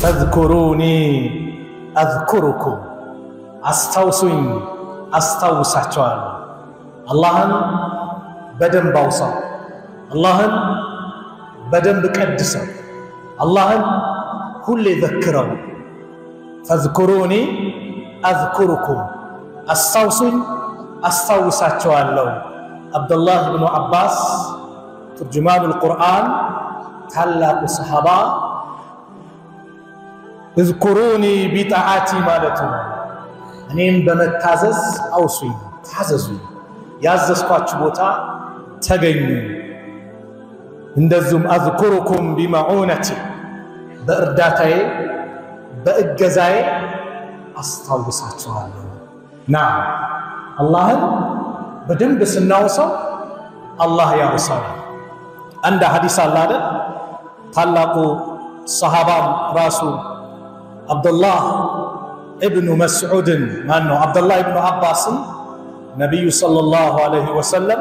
فاذكروني أذكركم أستوصوني أستوصاچوال اللهن بدن باوصا اللهن بدن بقدسا اللهن كل ذكروا فاذكروني أذكركم أستوصوني أستوصاچوال عبد الله بن عباس ترجمان القرآن ታላቁ ሰሃባ اذكروني بطاعتي مالته እኔም በመታዘዝ አውሱኝ ታዘዙኝ ያዘዝኳችሁ ቦታ ተገኙ እንደዚሁም اذكركم بمعونتي በእርዳታዬ በእገዛዬ አስተዋውሳችኋለሁ نعم አላህን በደንብ ስናወሳው አላህ ያወሳል عند حديث الله طلقوا الصحابة رسول عبد الله ابن مسعود مانو عبد الله ابن عباس نبي صلى الله عليه وسلم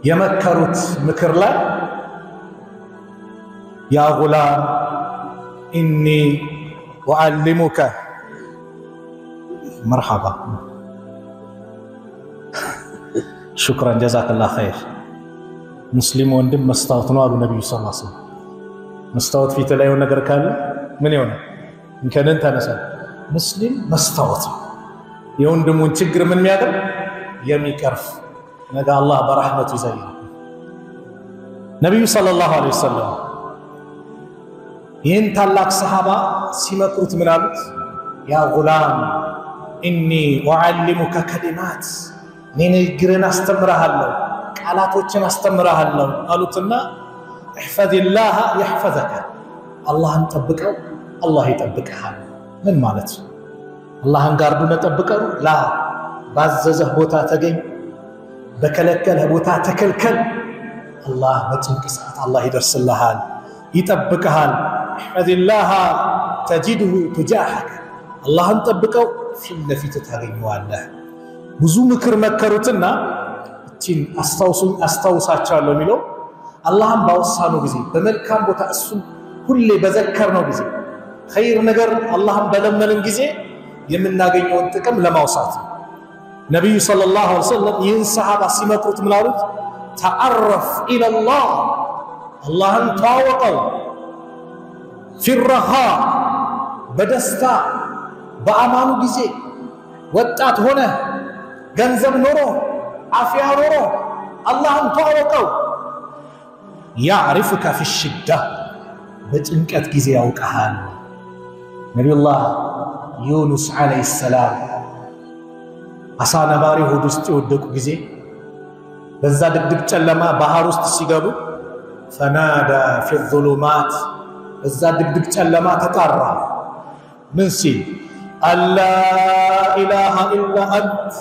يمكرت مكر لا يا غلام إني أعلمك مرحبا شكرا جزاك الله خير مسلم ወንድም መስታወት ነው አሉ ነብዩ ሰለላሁ ዐለይሂ ወሰለም መስታወት ፊት ላይ የሆነ ነገር ካለ ምን ይሆናል እንከነን ተነሳ ሙስሊም መስታወት የወንድሙን ችግር ምን የሚያደርግ የሚቀርፍ ነገ አላህ በረህመቱ ይዘይ ነብዩ ሰለላሁ ዐለይሂ ወሰለም ይህን ታላቅ ሰሃባ ሲመክሩት ምን አሉት ያ ጉላም إني أعلمك كلمات ንግግርን አስተምራለሁ ቃላቶችን አስተምራለሁ አሉትና احفظ الله يحفظك አላህን ጠብቀው አላህ ይጠብቅሃል ምን ማለት ነው አላህን ጋር ተጠብቀው ላ ባዘዘህ ቦታ ተገኝ በከለከለህ ቦታ ተከልከል አላህ በጭንቅ ሰዓት አላህ ይደርስልሃል ይጠብቅሃል احفظ الله تجده تجاهك አላህን ጠብቀው ፊት ለፊት ታገኘዋለህ ብዙ ምክር መከሩትና እቺን አስተውሳቻለሁ ሚለው አላህን ባወሳነው ጊዜ በመልካም ቦታ እሱ ሁሌ በዘከርነው ጊዜ ኸይር ነገር አላህን በለመንን ጊዜ የምናገኘውን ጥቅም ለማውሳት ነብዩ ሰለላሁ ዐለይሂ ወሰለም ይህን ሰሃባ ሲመክሩት ምን አሉት ተዓረፍ ኢላ አላህ አላህን ተዋወቀው في الرخاء በደስታ በአማኑ ጊዜ ወጣት ሆነ ገንዘብ ኖሮ አፍያ ኖሮ አላህን ተዋወቀው يعرفك في الشدة በጭንቀት ጊዜ ያውቀሃል ነብዩላህ ዩኑስ አለይሂ ሰላም አሳ ነባሪ ሆድ ውስጥ ወደቁ ጊዜ በዛ ድቅድቅ ጨለማ ባህር ውስጥ ሲገቡ فنادى في الظلمات በዛ ድቅድቅ ጨለማ ተጣራ ምን ሲል አላ ኢላሃ ኢላ አንተ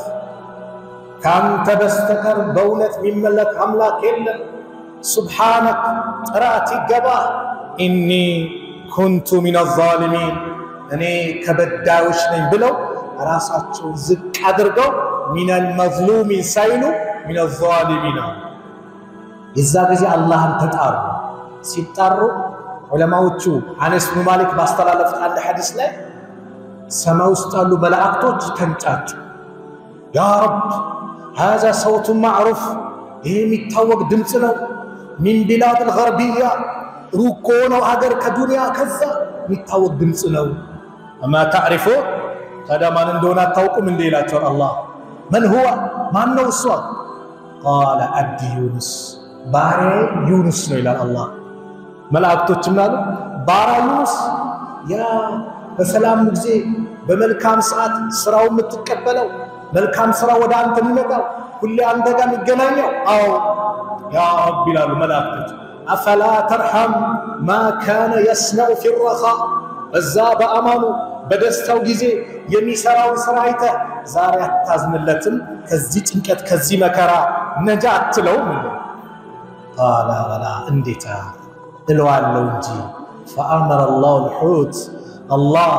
ካንተ በስተቀር በእውነት የሚመለክ አምላክ የለም سبحانك تراتي قبا إني كنت من الظالمين أني كبداوش نين بلو راساتشو زك أدرقو من المظلومين سايلو من الظالمين إذا بزي الله تتعر سيتارو علماء وچو عنس بن مالك باستلالفت عند حديث لا سماوستالو ملائكتوች ተንጫጩ يا رب هذا صوت معروف ይሄ የሚታወቅ ድምጽ ነው من بلاد الغربية روكونا وأجر كدنيا كذا متوقع دمسنا أما تعرفوا هذا ما ندونا توقع من ديلات الله من هو ما نوصل قال عبد يونس باري يونس إلى الله ملائكة تجمعنا بارا يونس يا بسلام مجزي بملكام ساعات سراو متقبلوا ملكام سراو ودان تنمتوا كل عندك متجنانيو أو يا رب لا الملائكة أفلا ترحم ما كان يصنع في الرخاء الزاب أمانه بدستو جزي يمي سراو سرايته زاري تازم اللتم كزي تنكت كزي مكرا نجات لهم قال ولا انديتا الوان لونجي فأمر الله الحوت الله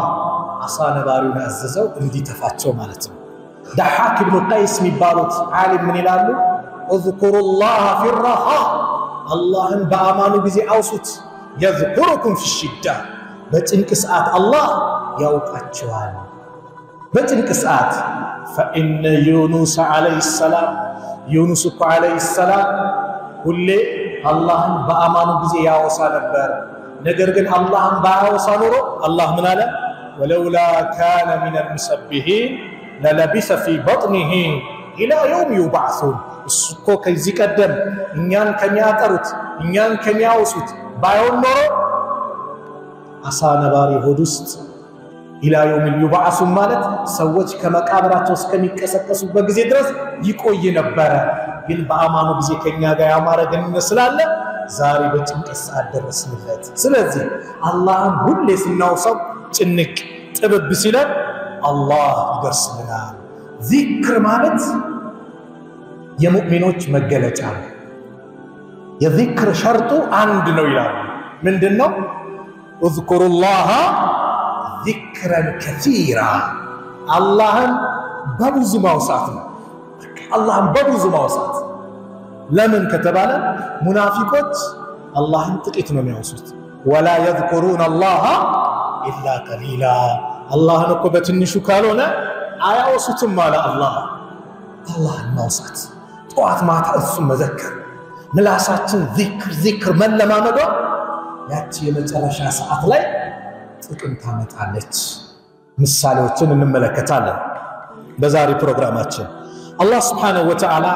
عصان بارون أززو اندي تفاتشو مالتم دحاك ابن قيس مبالوت عالم من الالو اذكروا الله في الرخاء الله بأمانه بزي أوسط يذكركم في الشدة በጭንቅ ሰዓት አላህ ያውቃቸዋል በጭንቅ ሰዓት فإن يونس عليه السلام يونس عليه السلام ሁሌ አላህን በአማኑ ጊዜ ያወሳ ነበር ነገር ግን አላህን ባያወሳ ኖሮ አላህ ምን አለ ولولا كان من المسبحين للبث في بطنه إلى يوم يبعثون እሱኮ ከዚህ ቀደም እኛን ከሚያጠሩት እኛን ከሚያወሱት ባይሆን ኖሮ አሳ ነባሪ ሆድ ውስጥ إلى يوم يبعثون ማለት ሰዎች ከመቃብራቸው እስከሚቀሰቀሱበት ጊዜ ድረስ ይቆይ ነበር ግን በአማኑ ጊዜ ከኛ ጋር ያማረ ግንኙነት ስላለ ዛሬ በጭንቀት ሰዓት ደረስንለት ስለዚህ አላህን ሁሌ ስናውሰው ጭንቅ ጥብብ ሲለን አላህ ይደርስልናል ዚክር ማለት የሙእሚኖች መገለጫ የዚክር ሸርጡ አንድ ነው ይላል ምንድነው اذكروا الله ذكرا كثيرا اللهم በብዙ ማውሳት ነው اللهم በብዙ ማውሳት ለምን ከተባለ ሙናፊቆች አላህን ጥቂት ነው የሚያወሱት ولا يذكرون الله الا قليلا አላህን እኮ በትንሹ ካልሆነ አያወሱትም ማለት አላህን ማውሳት ጧት ማታ እሱን መዘከር ምላሳችን ዚክር መለማመዷ ያቺ የመጨረሻ ሰዓት ላይ ጥቅም ታመጣለች ምሳሌዎችን እንመለከታለን በዛሬ ፕሮግራማችን አላህ Subhanahu Wa Ta'ala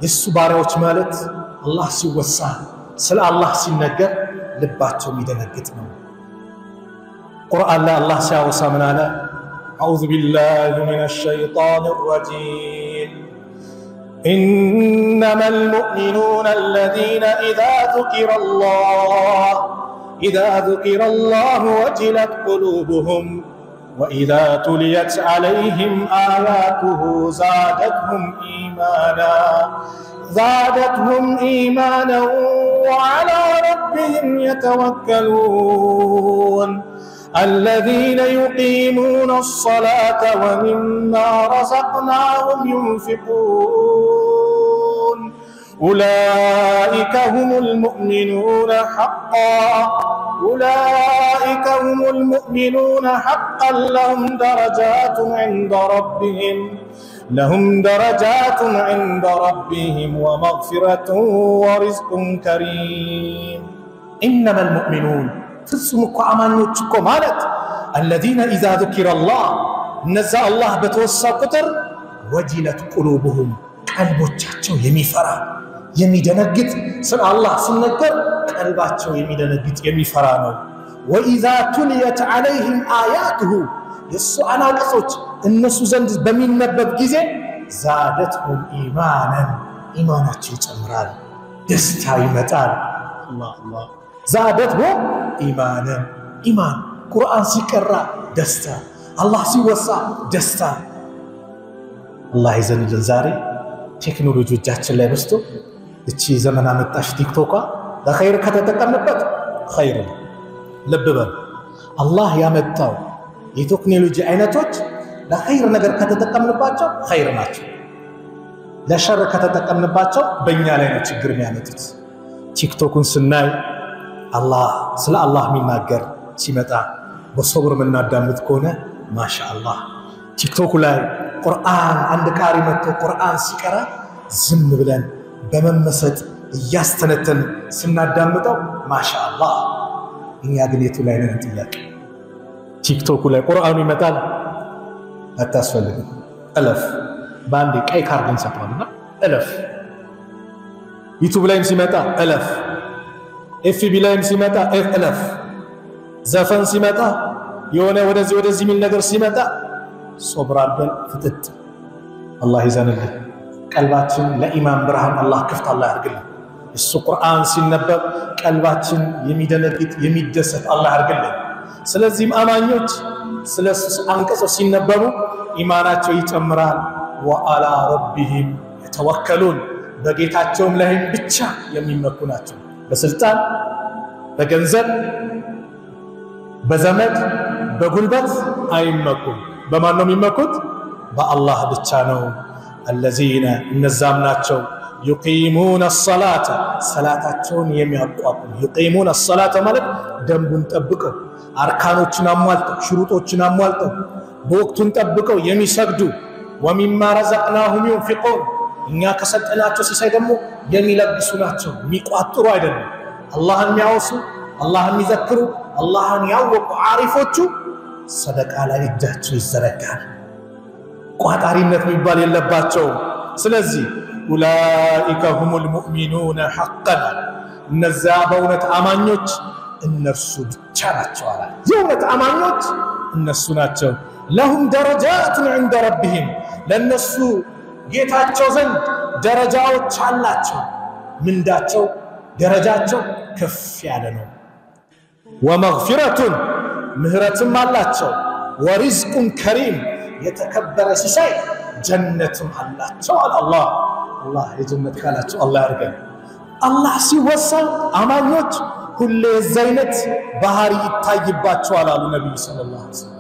የሱ ባሪያዎች ማለት አላህ ሲወሳ ስለ አላህ ሲነገር ልባቸው የሚደነግጥ ነው ቁርአን ላይ አላህ ሲያወሳ ምን አለ أعوذ بالله من الشيطان الرجيم إنما المؤمنون الذين إذا ذكر الله وجلت قلوبهم وإذا تليت عليهم آياته زادتهم إيمانا وعلى ربهم يتوكلون الذين يقيمون الصلاة ومما رزقناهم ينفقون أولئك هم المؤمنون حقا لهم درجات عند ربهم ومغفرة ورزق كريم إنما المؤمنون ፍጹምኮ አማኞች እኮ ማለት الذين إذا ذكر الله ነዛ አላህ በተወሳ ቁጥር ወጅለት ቁሉብሁም ቀልቦቻቸው የሚፈራ የሚደነግጥ ስለ አላህ ሲነገር ቀልባቸው የሚደነግጥ የሚፈራ ነው وإذا تليت عليهم آياته የሱ አናቅጾች እነሱ ዘንድ በሚነበብ ጊዜ زادتهم ኢማናቸው ይጨምራል ደስታ ይመጣል አላህ زادتهم إيمان قرآن سيكرا دستا الله سيوسع دستا الله يزن الجنزاري تكنولوجي جاتشن لا بستو እቺ ዘመን አመጣሽ ቲክቶክ ለخير ከተጠቀምንበት خير ለበበን አላህ ያመጣው የቴክኖሎጂ አይነቶች ለخير ነገር ከተጠቀምንባቸው خير ናቸው ለሸር ከተጠቀምንባቸው በእኛ ላይ ነው ችግር የሚያመጡት ቲክቶክን ስናይ الله ስለ አላህ የሚናገር ሲመጣ በሶብር መናዳምጥ ከሆነ ማሻአላህ ቲክቶክ ላይ ቁርአን አንድ ቃሪ መጥቶ ቁርአን ሲቀራ ዝም ብለን በመመሰጥ ያስተነተን ስናዳምጠው ማሻአላህ እኛ ግን የቱ ላይ ነን ጥያቄ ቲክቶክ ላይ ቁርአኑ ይመጣል አታስፈልግም አለፍ ባንዲ ቀይ ካርድን ሰጥቷልና አለፍ ዩቲዩብ ላይም ሲመጣ አለፍ ኤፍቢ ላይም ሲመጣ አለፍ ዘፈን ሲመጣ የሆነ ወደዚህ ሚል ነገር ሲመጣ ሶብራበን ፍጥጥ አላህ ይዘንልን ቀልባችን ለኢማን ብርሃን አላህ ክፍት አላህ ያርግልን እሱ ቁርአን ሲነበብ ቀልባችን የሚደነግጥ የሚደሰት አላህ ያርግልን ስለዚህ አማኞች ስለሱ አንቀጾ ሲነበቡ ኢማናቸው ይጨምራል ወአላ ረቢሂም የተወከሉን በጌታቸውም ላይ ብቻ የሚመኩ ናቸው በስልጣን በገንዘብ በዘመድ በጉልበት አይመኩም በማን ነው የሚመኩት በአላህ ብቻ ነው الذين نزامناچو يقيمون الصلاه ሰላታቸውን የሚያቋቁሙ يقيمون الصلاة ማለት ደንቡን ጠብቀው አርካኖችን አሟልተው ሽሩጦችን አሟልተው በወቅቱን ጠብቀው የሚሰግዱ ومما رزقناهم ينفقون እኛ ከሰጠናቸው ሲሳይ ደግሞ የሚለግሱ ናቸው የሚቋጥሩ አይደለም አላህን የሚያወሱ አላህን የሚዘክሩ አላህን ያወቁ ዓሪፎቹ ሰደቃ ላይ እጃቸው ይዘረጋል ቋጣሪነት የሚባል የለባቸው ስለዚህ ኡላኢከ ሁሙል ሙእሚኑነ ሐቀን እነዛ በእውነት አማኞች እነርሱ ብቻ ናቸው አለ የእውነት አማኞች እነሱ ናቸው ለሁም ደረጃቱን عند ربهم ለነሱ ጌታቸው ዘንድ ደረጃዎች አላቸው ምንዳቸው ደረጃቸው ከፍ ያለ ነው ወመግፊረቱን ምህረትም አላቸው ወሪዝቁን ከሪም የተከበረ ሲሳይ ጀነትም አላቸው አላህ አላህ የጀነት ካላቸው አላህ ያርገን አላህ ሲወሳ አማኞች ሁሌ ዘይነት ባህሪ ይታይባቸዋል አሉ ነብዩ ሰለላሁ ዐለይሂ ወሰለም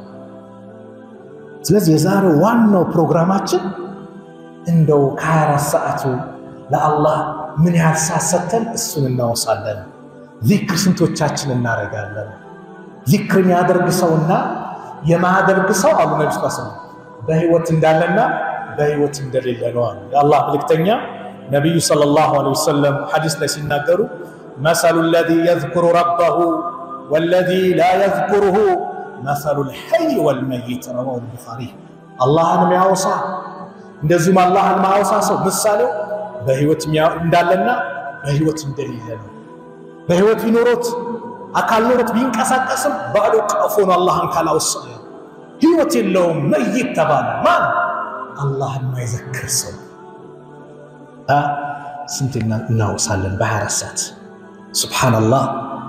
ስለዚህ የዛሬው ዋናው ፕሮግራማችን እንደው ከ24 ሰዓቱ ለአላህ ምን ያህል ሰዓተን እሱን እናወሳለን ዚክር ስንቶቻችን እናረጋለን ዚክር ያደርግ ሰውና የማያደርግ ሰው አሉ ነብዩ ሰለላሁ ዐለይሂ ወሰለም በህይወት እንዳለና በህይወት እንደሌለ ነው አሉ የአላህ መልእክተኛ ነብዩ ሰለላሁ ዐለይሂ ወሰለም ሐዲስ ላይ ሲናገሩ مثل الذي يذكر ربه والذي لا يذكره مثل الحي والميت رواه البخاري اللهን የሚያወሳ እንደዚህም አላህን ማወሳ ሰው ምሳሌው በህይወት እንዳለና በህይወት እንደሌለ ነው በህይወት ቢኖርት አካል ኖርት ቢንቀሳቀስም ባዶ ቀፎ ነው አላህን ካላወሳ ህይወት የለውም መይት ተባለ ማን አላህን ማይዘክር ሰው ስንትና እናወሳለን በ24 ሰዓት ሱብሃንአላህ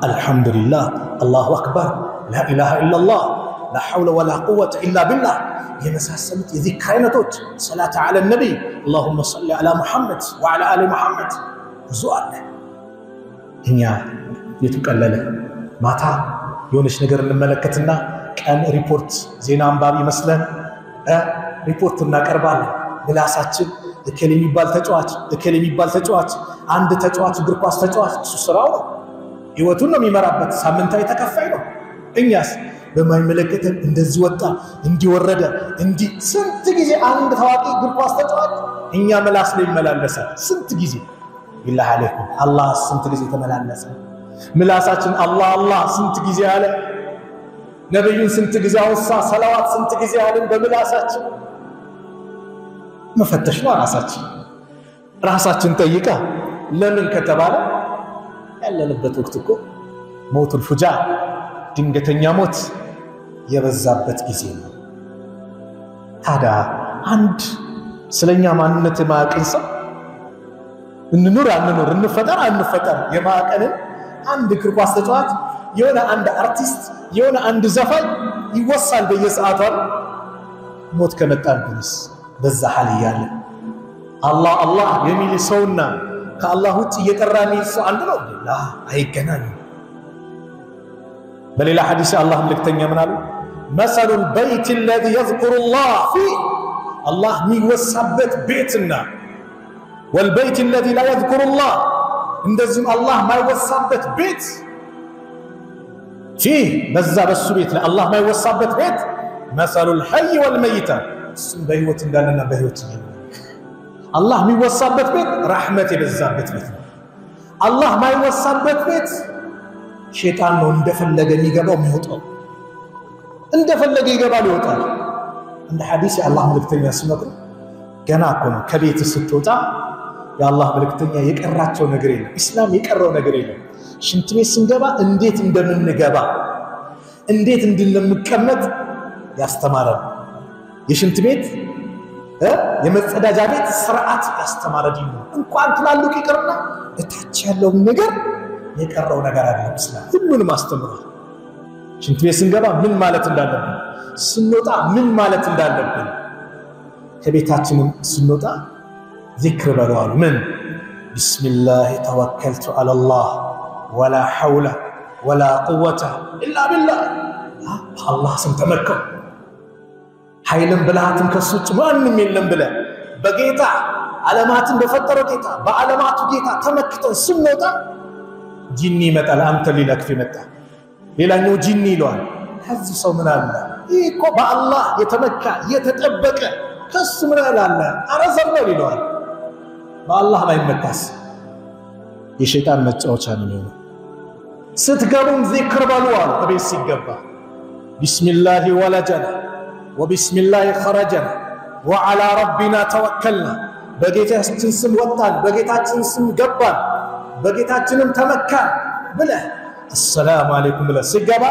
አልহামዱሊላህ አላሁ አክበር لا اله الا الله لا حول ولا قوه الا بالله يمساسمت የዚክር አይነቶች ሰላተ ዐለ ነብይ اللهم صل على محمد وعلى ال محمد ዙአለ እኛ የተቀለለ ማታ የሆነች ነገር እንመለከትና ቀን ሪፖርት ዜና አንባቢ መስለን ሪፖርት እናቀርባለን ብላሳችን እከሌ የሚባል ተጫዋች አንድ ተጫዋች እግር ኳስ ተጫዋች እሱ ስራው ህይወቱን ነው የሚመራበት ሳምንታዊ ተከፋይ ነው እኛስ በማይመለከተን እንደዚህ ወጣ እንዲወረደ እንዲ ስንት ጊዜ አንድ ታዋቂ እግር ኳስ ተጫዋች እኛ መላስ ላይ ይመላለሳል ስንት ጊዜ ኢላህ አለይኩም አላህ ስንት ጊዜ ተመላለሰ ምላሳችን አላህ አላህ ስንት ጊዜ አለ ነብዩን ስንት ጊዜ አወሳ ሰላዋት ስንት ጊዜ አለን በምላሳችን መፈተሽ ነው ራሳችን ጠይቃ ለምን ከተባለ ያለንበት ወቅት እኮ ሞቱል ፉጃ ድንገተኛ ሞት የበዛበት ጊዜ ነው ታዲያ አንድ ስለኛ ማንነት ማቀን ሰው እንኑር እንፈጠር የማቀንን አንድ እግር ኳስ ተጫዋች የሆነ አንድ አርቲስት የሆነ አንድ ዘፋኝ ይወሳል በየሰዓቱ ሞት ከመጣብንስ በዛ ሐል ያለ አላህ የሚል ሰውና ከአላህ ውጭ እየጠራን ሰው አንድ ነው ላ አይገናኙ በሌላ ሐዲስ አላህ መልእክተኛ ምን አሉ مثل البيت الذي يذكر الله فيه الله የሚወሳበት ቤትና والبيت الذي لا يذكر الله እንደዚህም አላህ ማይወሳበት ቤት فيه በዛ በሱ ቤት ላይ አላህ ማይወሳበት ቤት مثل الحي والميت በህይወት እንዳለና በህይወት ይኖር አላህ የሚወሳበት ቤት ረህመት የበዛበት ቤት አላህ ማይወሳበት ቤት ሸይጣን ነው እንደፈለገ የሚገባው የሚወጣው እንደፈለገ ይገባል ይወጣል እንደ ሐዲስ የአላህ መልእክተኛ ሲመክሩ ገና እኮ ነው ከቤት ስትወጣ የአላህ መልእክተኛ የቀራቸው ነገር የለም እስላም የቀረው ነገር የለም ሽንት ቤት ስንገባ እንዴት እንደምንገባ እንዴት እንድንቀመጥ ያስተማረን የሽንት ቤት የመጸዳጃ ቤት ስርዓት ያስተማረን ነው እንኳን ትላልቅ ይቀርና እታች ያለው ነገር የቀረው ነገር አይደለም እስላም ሁሉንም አስተምሯል ሽንት ቤት ስንገባ ምን ማለት እንዳለብን ስንወጣ ምን ማለት እንዳለብን ከቤታችን ስንወጣ ذكر በለዋል ምን ቢስሚላህ ተወከልቱ على الله ولا حول ولا قوه الا بالله الله ስም ተመከው ኃይልን ብልሃትን ከሱጭ ማንንም የለም ብለ በጌታ ዓለማትን በፈጠረው ጌታ በዓለማቱ ጌታ ተመክተን ስንወጣ ጂኒ ይመጣል አንተ ሊለክፍ ይመጣ ሌላኛው ጂኒ ይለዋል ከዚህ ሰው ምን አለ ይኮ በአላህ የተመካ የተጠበቀ ከሱ ምን አለ አረዘበል ይለዋል በአላህ ማይመካስ የሸይጣን መጫወቻ ነው ስትገቡም ዚክር በሉዋል በቤት ሲገባ ቢስሚላሂ ወለጀና ወቢስሚላሂ ኸረጀና ወዐላ ረቢና ተወከልና በጌታችን ስም ወጣን በጌታችን ስም ገባን በጌታችንም ተመካን ብለህ السلام عليكم ብለህ ሲገባ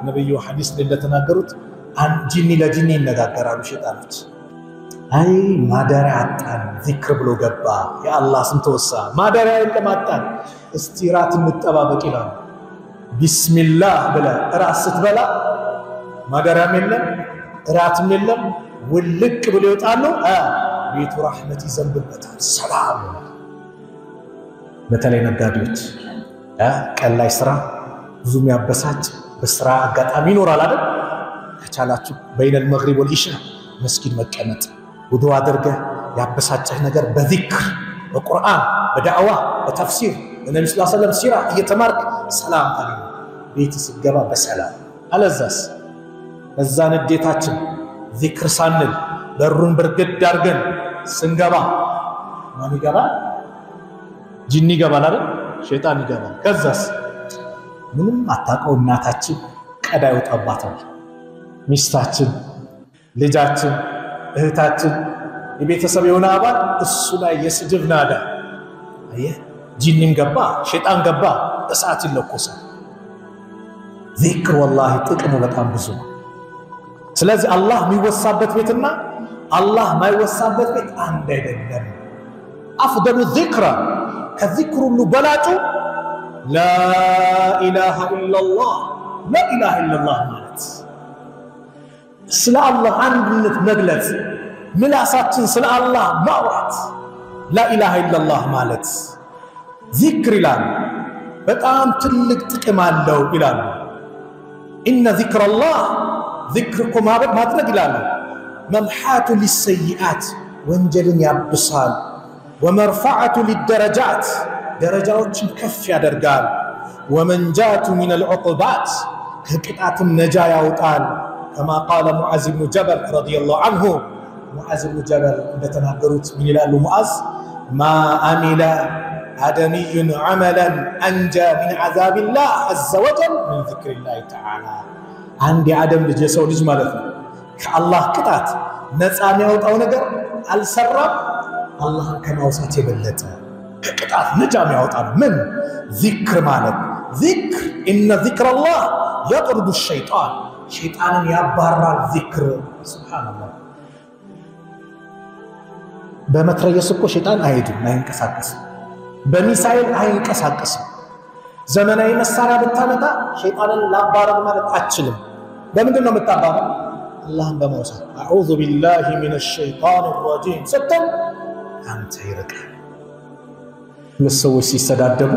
ነብዩ ሐዲስ እንደተናገሩት ጂኒ ለጂኒ ይነጋገራሉ ሸይጣኖች አይ ማደሪያ አጣን ዚክር ብሎ ገባ የአላህ ስም ተወሳ ማደሪያ የለማጣን እስቲራት እንጠባበቅ ይላል ቢስሚላህ ብለህ ራስ ስትበላ ማደሪያም የለም ራትም የለም ውልቅ ብሎ ይወጣሉ ቤቱ ረህመት ይዘንብበታል ሰላም በተለይ ነጋዴዎች ቀን ላይ ስራ ብዙ የሚያበሳጭ በስራ አጋጣሚ ይኖራል አይደል ከቻላችሁ በይነ المغرب والعشاء መስጊድ መቀመጥ ውዱእ አድርገህ ያበሳጨህ ነገር በዚክር በቁርአን በዳዕዋ በተፍሲር በነብዩ ሰለላሁ ዐለይሂ ወሰለም ሲራ እየተማርክ ሰላም አለኝ ቤት ሲገባ በሰላም አለዛስ በዛ ንዴታችን ዚክር ሳንል በሩን በርግድ አድርገን ስንገባ ማን ይገባል ጂኒ ይገባል አይደል ሸይጣን ይገባል ከዛስ ምንም አታውቀው እናታችን ቀዳ ይወጣባታል ሚስታችን ልጃችን እህታችን የቤተሰብ የሆነ አባል እሱ ላይ የስድብ ናዳ አየህ ጂኒም ገባ ሸይጣን ገባ እሳት ይለኮሳል ዚክር والله ጥቅሙ በጣም ብዙ ነው ስለዚህ አላህ የሚወሳበት ቤትና አላህ ማይወሳበት ቤት አንድ አይደለም አፍደሉ ዚክራ ከዚክሩ ሁሉ በላጩ ላ ኢላሃ ኢላላህ ላ ኢላሃ ኢላላህ ማለት ስለ አላህ አንድነት መግለጽ ምላሳችን ስለ አላህ ማውራት ላ ኢላሃ ኢላላህ ማለት ዚክር ይላል በጣም ትልቅ ጥቅም አለው ይላል ኢነ ዚክረላህ ዚክርኩም ማድረግ ይላል መምሐቱ ሊሰይአት ወንጀልን ያብሳል ወመርፈዓቱ ሊደረጃት ደረጃዎችን ከፍ ያደርጋል ወመንጃቱ ሚን العقوبات ከቅጣትም ነጃ ያወጣል كما قال معاذ بن جبل رضي الله عنه معاذ بن جبل እንደተናገሩት ምን ይላሉ ሙዓዝ ما عمل آدمي عملا أنجى من عذاب الله عز وجل من ذكر الله تعالى عندي آدم ልጅ ሰው ልጅ ማለት ነው ከአላህ ቅጣት ነፃ የሚያወጣው ነገር አልሰራም አላህን ከማውሳት የበለጠ ከቅጣት ነፃ የሚያወጣው ምን ዚክር ማለት ዚክር إن ذكر الله يطرد الشيطان شيطانን ያባራል ዚክር ሱብሃንአላህ በመትረየስ እኮ ሸይጣን አይሄድም አይንቀሳቀስም በሚሳኤል አይንቀሳቀስም ዘመናዊ መሳሪያ ብታመጣ ሸይጣንን ላባረር ማለት አትችልም በምንድነው የምታባረው አላህን በመውሳት አዑዙ ቢላሂ ሚነሽ ሸይጣኒር ረጂም ስትል አንተ ይርቃል ለሰዎች ሲሰዳደቡ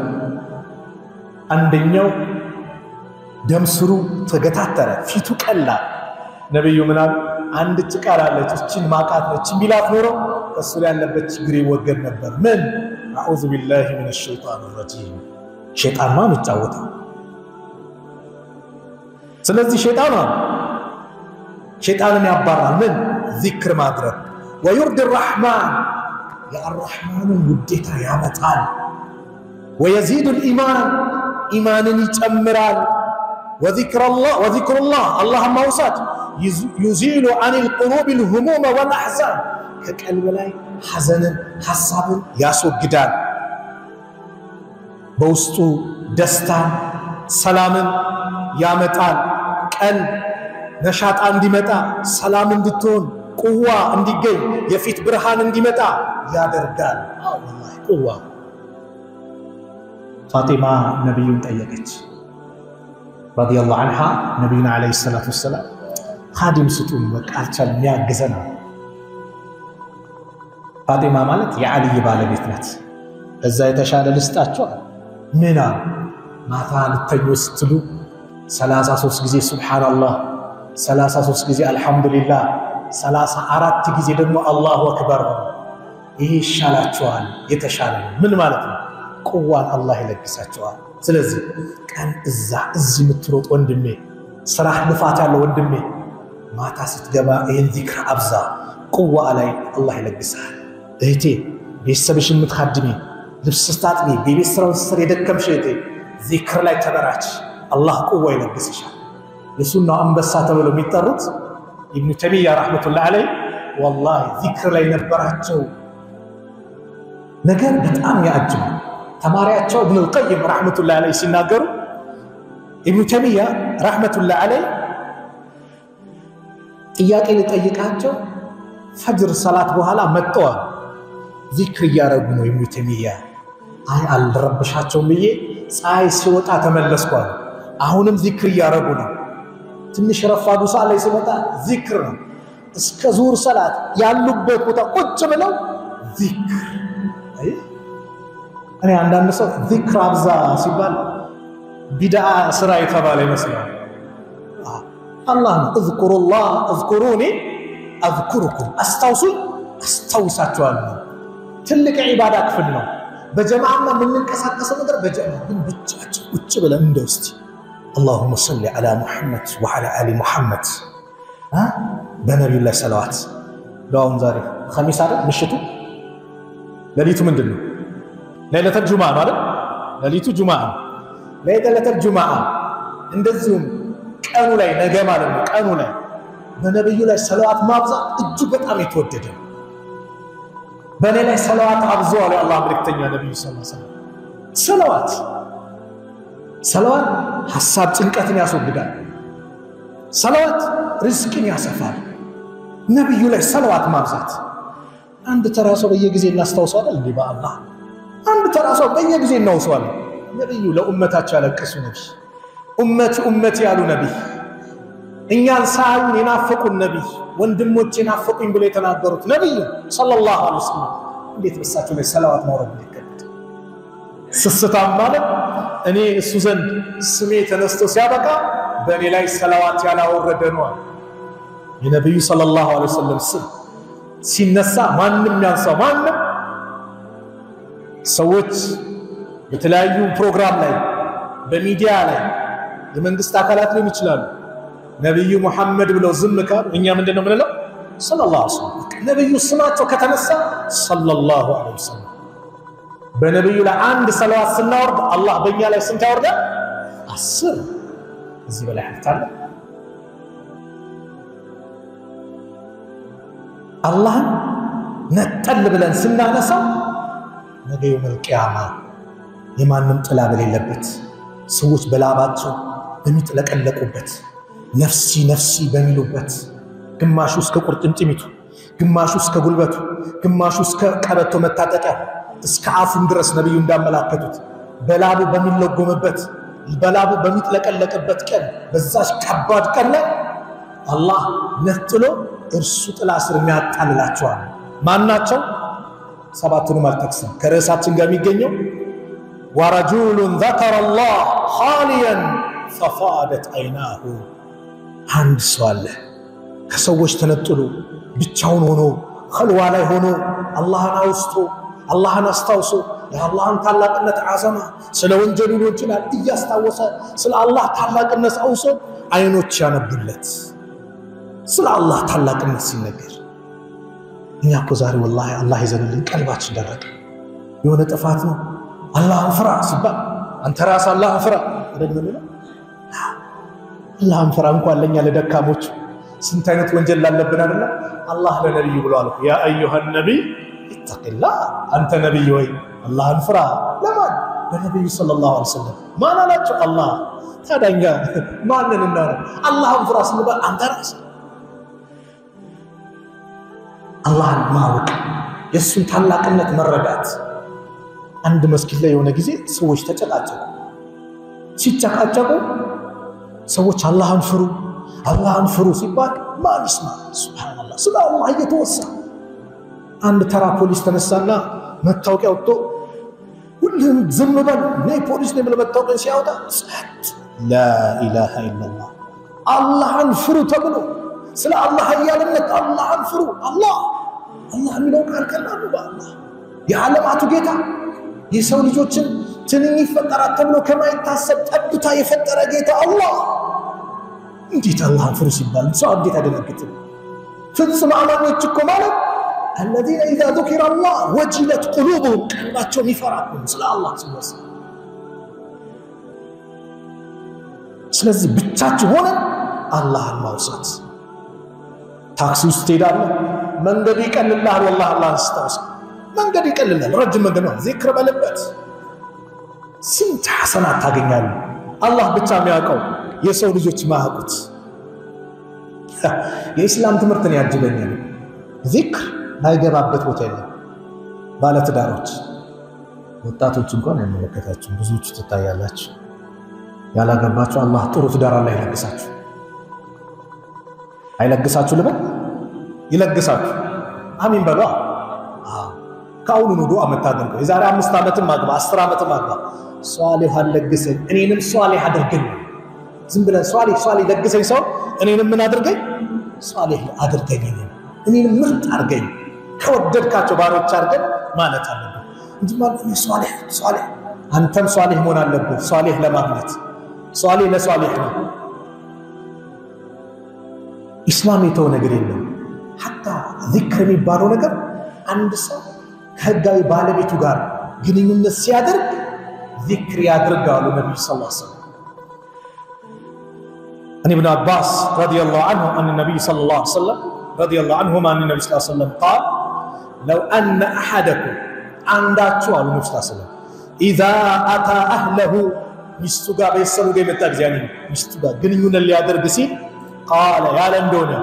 አንደኛው ደምስሩ ተገታተረ ፊቱ ቀላ ነብዩ ምናል አንድ ጭቃር አለች እቺን ማቃት ነች ቢላት ኖሮ እሱ ላይ ያለበት ችግር ይወገድ ነበር ምን አዑዙ ቢላሂ ሚነሽ ሸይጣኒር ረጂም ሸይጣን ማን ይጫወታል ስለዚህ ሸይጣንን ያባራል ምን ዚክር ማድረግ ويرضي الرحمن يا الرحمن ውዴታ ያመጣል ويزيد الايمان ايمانن ይጨምራል وذكر الله الله موصات يزيل عن القلوب الهموم والاحزان ከቀልብ ላይ ሐዘንን ሐሳብን ያስወግዳል በውስጡ ደስታን ሰላምን ያመጣል ቀልብ ነሻጣ እንዲመጣ ሰላም እንድትሆን ቁዋ እንዲገኝ የፊት ብርሃን እንዲመጣ ያደርጋል አላህ ቁዋ ፋጢማ ነብዩን ጠየቀች ረዲየላሁ ዐንሃ ነብዩና አለይሂ ሰላቱ ወሰለም ኻዲም ስጡን በቃልቻል የሚያግዘን ፋጢማ ማለት የዓሊ ባለቤት ናት እዛ የተሻለ ልስጣቸው ምና ማታ ልተኙ ስትሉ 33 ጊዜ ሱብሃንአላህ 33 ጊዜ አልহামዱሊላህ 34 ጊዜ ደግሞ አላሁ አክበር ይሄ ይሻላችኋል የተሻለ ምን ማለት ነው ቁዋን አላህ ይለግሳችኋል ስለዚህ ቀን እዚህ ምትሮጥ ወንድሜ ስራህ ልፋት ያለው ወንድሜ ማታ ስትገባ ይሄን ዚክር አብዛ ቁዋ ላይ አላህ ይለግሳል እህቴ ቤተሰብሽን ምትخدሚ ልብስ ስታጥቢ ቤት ስራውን ስር የደከምሽ እህቴ ዚክር ላይ ተበራች አላህ ቁዋ ይለግስሻል የሱና አንበሳ ተብለው የሚጠሩት ኢብኑ ተይሚያ ረህመቱላህ ዐለይሂ والله ዚክር ላይ ነበራቸው ነገር በጣም ያጅብ ተማሪያቸው ኢብኑ القيم ረህመቱላህ ዐለይሂ ሲናገሩ ኢብኑ ተይሚያ ረህመቱላህ ዐለይሂ ጥያቄ ሊጠይቃቸው ፈጅር ሰላት በኋላ መጥተዋል ዚክር ያረጉ ነው ኢብኑ ተይሚያ አይ አልረብሻቸው ብዬ ፀሐይ ሲወጣ ተመለስኳል አሁንም ዚክር ያረጉ ነው ትንሽ ረፋዱ ሰዓት ላይ ሲመጣ ዚክር ነው እስከ ዙር ሰላት ያሉበት ቦታ ቁጭ ብለው ዚክር አይ እኔ አንዳንድ ሰው ዚክር አብዛ ሲባል ቢድዓ ስራ የተባለ ይመስላል الله اذكر الله اذكروني اذكركم استوصاتوا ትልቅ ዒባዳ ክፍል ነው በጀማዓና ምንንቀሳቀሰው ነገር በጀማዓ ግን ብቻቸው ቁጭ ብለን እንደውስቲ اللهم صل على محمد وعلى ال محمد بنبي الله صلوات ዳውን ዛሬ ኸሚስ አይደል ምሽቱ ለሊቱ ምንድነው ለይለተ ጁማዓ አይደል ለሊቱ ጁማዓ ለይለተ ጁማዓ እንደዚሁም ቀኑ ላይ ነገ ማለት ነው ቀኑ ላይ በነብዩ ላይ ሰላዋት ማብዛት እጅግ በጣም የተወደደ በኔ ላይ ሰላዋት አብዙ አለ አላህ መልእክተኛ ነብዩ ሰለላሁ ዐለይሂ ወሰለም ሰላዋት ሐሳብ ጭንቀትን ያስወግዳል ሰላዋት ሪዝቅን ያሰፋል ነብዩ ላይ ሰላዋት ማብዛት አንድ ተራሰው በየጊዜው እናስታውሳለን እንዴ በአላህ አንድ ተራሰው በየጊዜው እናውሰዋለን ነብዩ ለኡመታቸው ያለቀሱ ነብይ ኡመቲ ያሉ ነብይ እኛን ሳይሆን የናፈቁን ነብይ ወንድሞቼ ናፈቁኝ ብለው የተናገሩት ነብይ ሰለላሁ ዐለይሂ ወሰለም እንዴት በሳቸው ላይ ሰላዋት ማውረድ ይከብድ ስስታም ማለት እኔ እሱ ዘንድ ስሜ ተነስቶ ሲያበቃ በእኔ ላይ ሰላዋት ያላወረደ ነው የነብዩ ሰለላሁ ዐለይሂ ወሰለም ስም ሲነሳ ማንንም ያንሳው ማንንም ሰዎች በተለያዩ ፕሮግራም ላይ በሚዲያ ላይ የመንግስት አካላት ሊሆን ይችላል ነብዩ መሐመድ ብለው ዝም ካሉ እኛ ምንድነው ምንለው ሰለላሁ ዐለይሂ ወሰለም ነብዩ ስማቸው ከተነሳ ሰለላሁ ዐለይሂ ወሰለም በነብዩ ላይ አንድ ሰላዋት ስናወርድ አላህ በእኛ ላይ ስንት ያወርዳል 10 እዚህ በላይ ሐፍታለ አላህ ነጠል ብለን ስናነሳው ነገ የውመል ቂያማ የማንም ጥላ በሌለበት ሰዎች በላባቸው በሚጥለቀለቁበት ነፍሲ ነፍሲ በሚሉበት ግማሹ እስከ ቁርጭምጭሚቱ ግማሹ እስከ ጉልበቱ ግማሹ እስከ ቀበቶ መታጠቂያ እስከ አፉን ድረስ ነብዩ እንዳመላከቱት በላቡ በሚለጎምበት በላቡ በሚጥለቀለቅበት ቀን በዛች ከባድ ቀን ላይ አላህ ነጥሎ እርሱ ጥላ ስር የሚያጣልላቸዋል ማናቸው ሰባቱንም አልተክሰም ከርዕሳችን ጋር የሚገኘው ورجل ذكر الله خاليا ففادت عيناه አንድ ሰው አለ ከሰዎች ተነጥሎ ብቻውን ሆኖ ኸልዋ ላይ ሆኖ አላህን አውስቶ አላህን አስታውሶ የአላህን ታላቅነት አዘማ ስለ ወንጀሉ ይችላል እያስታወሰ ስለ አላህ ታላቅነት አውሶ አይኖች ያነቡለት ስለ አላህ ታላቅነት ሲነገር እኛ እኮ ዛሬ والله አላህ ይዘንልን ቀልባችን ደረቀ የሆነ ጥፋት ነው الله فرع سبا انت راس الله فرع አይደለም الله فرع እንኳን ለኛ ለደካሞች ስንት አይነት ወንጀል አለብን አይደል አላህ ለነብዩ ብሏል ያ አዩሃ النبي اتق الله انت نبي ወይ አላህን ፍራ ለማን ለነብዩ ሰለላሁ ዐለይሂ ወሰለም ማን አላቸው አላህ ታዳኛ ማንን ነው አላህን ፍራ ስንባል አንተ ራስ አላህን ማወቅ የሱን ታላቅነት መረዳት አንድ መስጊድ ላይ የሆነ ጊዜ ሰዎች ተጨቃጨቁ ሲጨቃጨቁ ሰዎች አላህን ፍሩ ሲባል ማን ይስማ ሱብሃንአላህ ስለአላህ እየተወሳ አንድ ተራ ፖሊስ ተነሳና መታወቂያ ወጥቶ ሁሉም ዝም በል ነይ ፖሊስ ነው ብለው መታወቂያ ሲያወጣ ላ ኢላሃ ኢላላህ አላህን ፍሩ ተብሎ ስለ አላህ ያለነት አላህን ፍሩ አላህ አላህ የሚለው ቃል ቀላል ነው። በአላህ የዓለማቱ ጌታ የሰው ልጆችን ትንኝ ይፈጠራል ተብሎ ከማይታሰብ ጠብታ የፈጠረ ጌታ አላህ እንዴት አላህን ፍሩ ሲባል ሰው እንዴት አይደነግጥም? ፍጹም አማኞች እኮ ማለት الذين إذا ذكر الله وجلت قلوبهم ቀልባቸው ይፈራሉ ስለ አላህ ሲወሳ። ስለዚህ ብቻችሁ ሆነ አላህን ማውሳት። ታክሲ ውስጥ ትሄዳለህ፣ መንገዱ ይቀልልሃል። والله አላህን አስታውስ፣ መንገዱ ይቀልልሃል። ረጅም መንገድ ነው፣ ዚክር በለበት ስንት ሐሰናት ታገኛለህ። አላህ ብቻ የሚያውቀው የሰው ልጆች ማያውቁት። የኢስላም ትምህርትን ያጅበኛል። ዚክር ማይገባበት ቦታ የለም። ባለትዳሮች ወጣቶች እንኳን ያመለከታችሁ ብዙዎች ትታያላችሁ። ያላገባችሁ አላህ ጥሩ ትዳር ላይ ይለግሳችሁ። አይለግሳችሁ ልበል ይለግሳችሁ። አሚን በሉ። ካሁኑ ነው ዱዓ መታደርገው። የዛሬ 5 ዓመትም ማግባ 10 ዓመትም ማግባ ሷሊህ አለግሰኝ እኔንም ሷሊህ አድርገኝ። ዝም ብለን ሷሊህ ለግሰኝ ሰው እኔንም ምን አድርገኝ ሷሊህ አድርገኝ እኔንም ምርጥ አድርገኝ ከወደድካቸው ባሮች አድርገኝ ማለት አለብን እንጂ ማለት ነው። ሷሊህ አንተም ሷሊህ መሆን አለብህ። ሷሊህ ለማግኘት ሷሊህ ለሷሊህ ነው። ኢስላም የተው ነገር የለም። ሐታ ዚክር የሚባለው ነገር አንድ ሰው ከህጋዊ ባለቤቱ ጋር ግንኙነት ሲያደርግ ዚክር ያድርጋሉ ነብዩ ሰለላሁ ዐለይሂ ወሰለም። عن ابن عباس رضي الله عنه أن النبي صلى الله عليه وسلم رضي الله عنهما أن النبي صلى الله عليه وسلم قال لو أن أحدكم عنداتشو على النبي صلى الله عليه وسلم إذا أتى أهله مستوغا بيسلو جاي متاجاني مستوغا جنيون اللي يادر بسي قال يا لندونا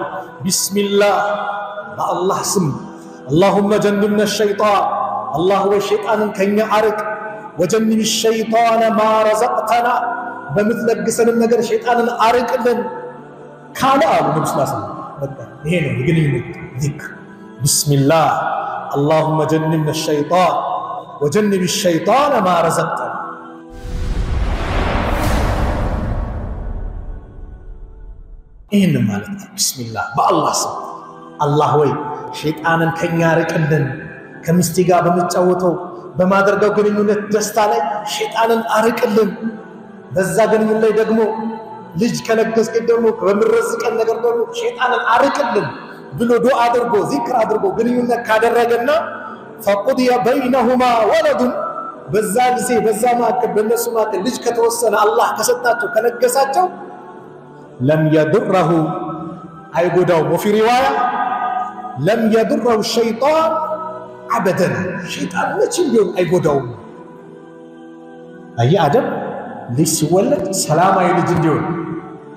بسم الله لا الله سم اللهم جنبنا الشيطان الله هو الشيطان كنيا عرق وجنب الشيطان ما رزقتنا بمثل قسن النجر الشيطان العرق لن كان أبو النبي صلى الله عليه وسلم هنا يقولون ذكر بسم الله اللهم جنبنا الشيطان وجنب الشيطان ما رزقتنا. هنا مالك بسم الله بالله سم الله وي شيطانا كنيا عرق لن كمستيقا بمتعوتو بما درقو قنينة دستالي شيطانا عرق لن በዛ ግንኙነት ላይ ደግሞ ልጅ ከለገስከ ደግሞ በመረዝቀን ነገር ደግሞ ሸይጣንን አርቅልን ብሎ ዱዓ አድርጎ ዚክር አድርጎ ግንኙነት ካደረገና فقضي بينهما ولد በዛ ጊዜ በዛ ማከል በነሱ ማከል ልጅ ከተወሰነ አላህ ከሰጣቸው ከለገሳቸው لم يضره አይጎዳው وفي روايه لم يضره الشيطان ابدا ሸይጣን መቼም ቢሆን አይጎዳው። አይ አደም ልጅ ሲወለድ ሰላማዊ ልጅ እንዲሆን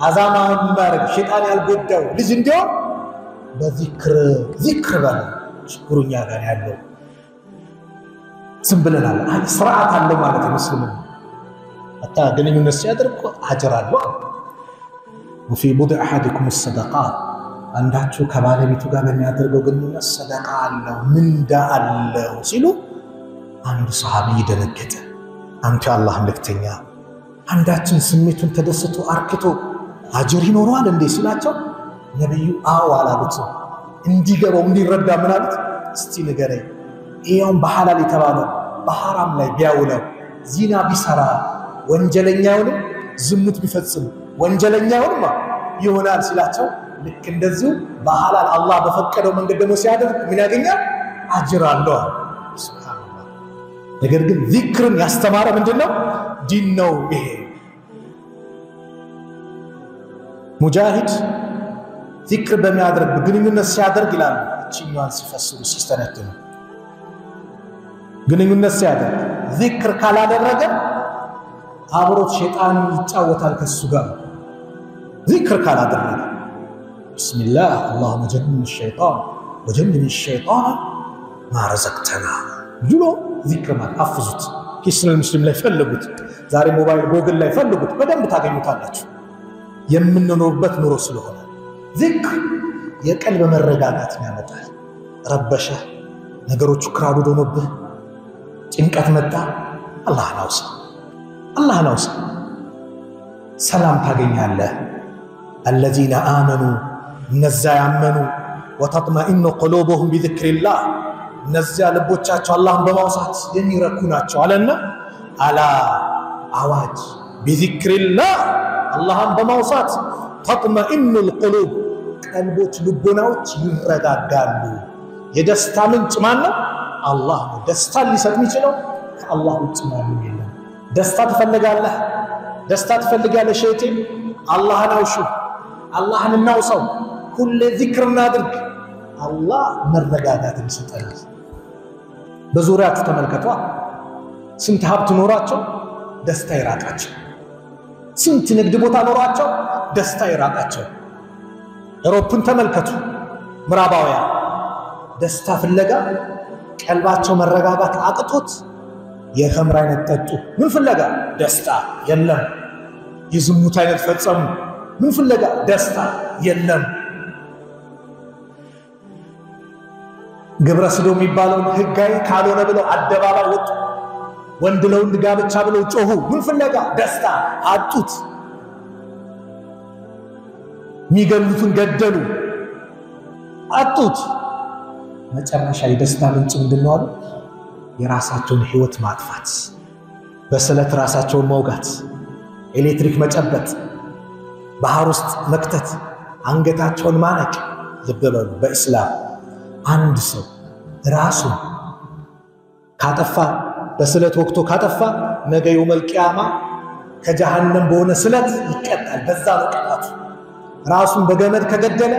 አዛማን ማረግ ሸይጣን ያልጎዳው ልጅ እንዲሆን በዚክር ባለ ሽኩሩኛ ጋር ያለው ዝም ብለናል። ስርዓት አለው ማለት ሙስሊም አታ ግንኙነት ሲያደርግ አጅር አለው። وفي بضع احدكم الصدقات አንዳችሁ ከባለቤቱ ጋር በሚያደርገው ግንኙነት ሰደቃ አለው ምንዳ አለው ሲሉ አንድ ሰሃቢ ደነገጠ። አንተ አላህ መልእክተኛ አንዳችን ስሜቱን ተደስቶ አርክቶ አጅር ይኖረዋል እንዴ ሲላቸው ነብዩ አዎ አላሉት። እንዲገባው እንዲረዳ ምን አሉት? እስቲ ንገረኝ ይሄውን በሐላል የተባለው በሐራም ላይ ቢያውለው ዚና ቢሰራ ወንጀለኛውን ዝሙት ቢፈጽም ወንጀለኛውንማ ይሆናል ሲላቸው ልክ እንደዚሁ በሐላል አላህ በፈቀደው መንገድ ደግሞ ሲያደርግ ምን ያገኛል? አጅር አለው። ሱብሃንአላህ። ነገር ግን ዚክርን ያስተማረ ምንድነው? ዲን ነው። ይሄ ሙጃሂድ ዚክር በሚያደርግ ግንኙነት ሲያደርግ ይላል እቺኛዋን ሲፈስሩ ሲስተነተኑ ግንኙነት ሲያደርግ ዚክር ካላደረገ አብሮት ሸይጣን ይጫወታል ከሱ ጋር። ዚክር ካላደረገ ቢስሚላህ اللهم جنبنا الشيطان وجنب الشيطان ما رزقتنا ብሎ ዚክር ማፍዙት ሂስኑል ሙስሊም ላይ ፈልጉት። ዛሬ ሞባይል ጎግል ላይ ፈልጉት በደንብ ታገኙታላችሁ። የምንኖርበት ኑሮ ስለሆነ ዚክር የቀልብ መረጋጋትን ያመጣል። ረበሸ ነገሮቹ ክራውድ ሆኖብህ ጭንቀት መጣ አላህን አውሳ ሰላም ታገኛለህ። الذين آمنوا እነዛ ያመኑ ወተጥመኢኑ ቁሉቡሁም ቢዚክሪላህ እነዚያ ልቦቻቸው አላህን በማውሳት የሚረኩ ናቸው አለና አላ አዋጅ ቢዚክሪላህ አላህን በማውሳት ተጥመኢኑል ቁሉብ ቀልቦች ልቦናዎች ይረጋጋሉ። የደስታ ምንጭ ማን ነው? አላህ ነው። ደስታ ሊሰጥ የሚችለው ከአላህ ውጭ ማንም የለም። ደስታ ትፈልጋለህ? ደስታ ትፈልጋለህ? ሸይጤ አላህን አውሹ፣ አላህን እናውሳው፣ ሁሌ ዚክር እናድርግ። አላህ መረጋጋትን ይሰጣል። በዙሪያችሁ ተመልከቷ። ስንት ሀብት ኖራቸው ደስታ ይራቃቸው፣ ስንት ንግድ ቦታ ኖራቸው ደስታ ይራቃቸው። አውሮፓን ተመልከቱ። ምዕራባውያን ደስታ ፍለጋ ቀልባቸው መረጋጋት አቅቶት የኸምር አይነት ጠጡ። ምን ፍለጋ? ደስታ የለም። የዝሙት አይነት ፈጸሙ። ምን ፍለጋ? ደስታ የለም። ግብረ ሰዶም የሚባለውን ህጋዊ ካልሆነ ብለው አደባባይ ወጡ። ወንድ ለወንድ ጋብቻ ብለው ጮሁ። ምን ፍለጋ? ደስታ አጡት። የሚገሉትን ገደሉ፣ አጡት። መጨረሻ የደስታ ምንጭ ምንድነው አሉ? የራሳቸውን ህይወት ማጥፋት፣ በስለት ራሳቸውን መውጋት፣ ኤሌክትሪክ መጨበጥ፣ ባህር ውስጥ መክተት፣ አንገታቸውን ማነቅ። ልብ በሉ፣ በእስላም አንድ ሰው ራሱን ካጠፋ፣ በስለት ወቅቶ ካጠፋ ነገ የውመል ቂያማ ከጀሃነም በሆነ ስለት ይቀጣል። በዛ ነው ቅጣቱ። ራሱን በገመድ ከገደለ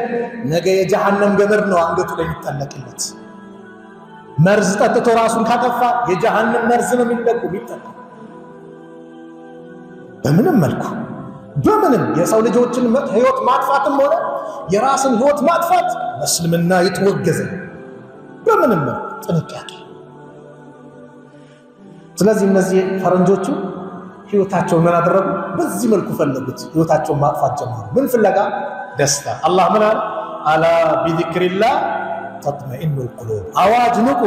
ነገ የጀሃነም ገመድ ነው አንገቱ ላይ የሚጠለቅለት። መርዝ ጠጥቶ ራሱን ካጠፋ የጀሃነም መርዝ ነው የሚጠጣ። በምንም መልኩ በምንም የሰው ልጆችን ህይወት ማጥፋትም ሆነ የራስን ህይወት ማጥፋት በእስልምና የተወገዘ በምንም መልኩ ጥንቃቄ። ስለዚህ እነዚህ ፈረንጆቹ ህይወታቸውን ምን አደረጉ? በዚህ መልኩ ፈለጉት። ህይወታቸውን ማጥፋት ጀመሩ። ምን ፍለጋ? ደስታ። አላህ ምን አለ? አላ ቢዚክሪላህ ተጥመኢኑል ቁሉብ። አዋጅ ንቁ፣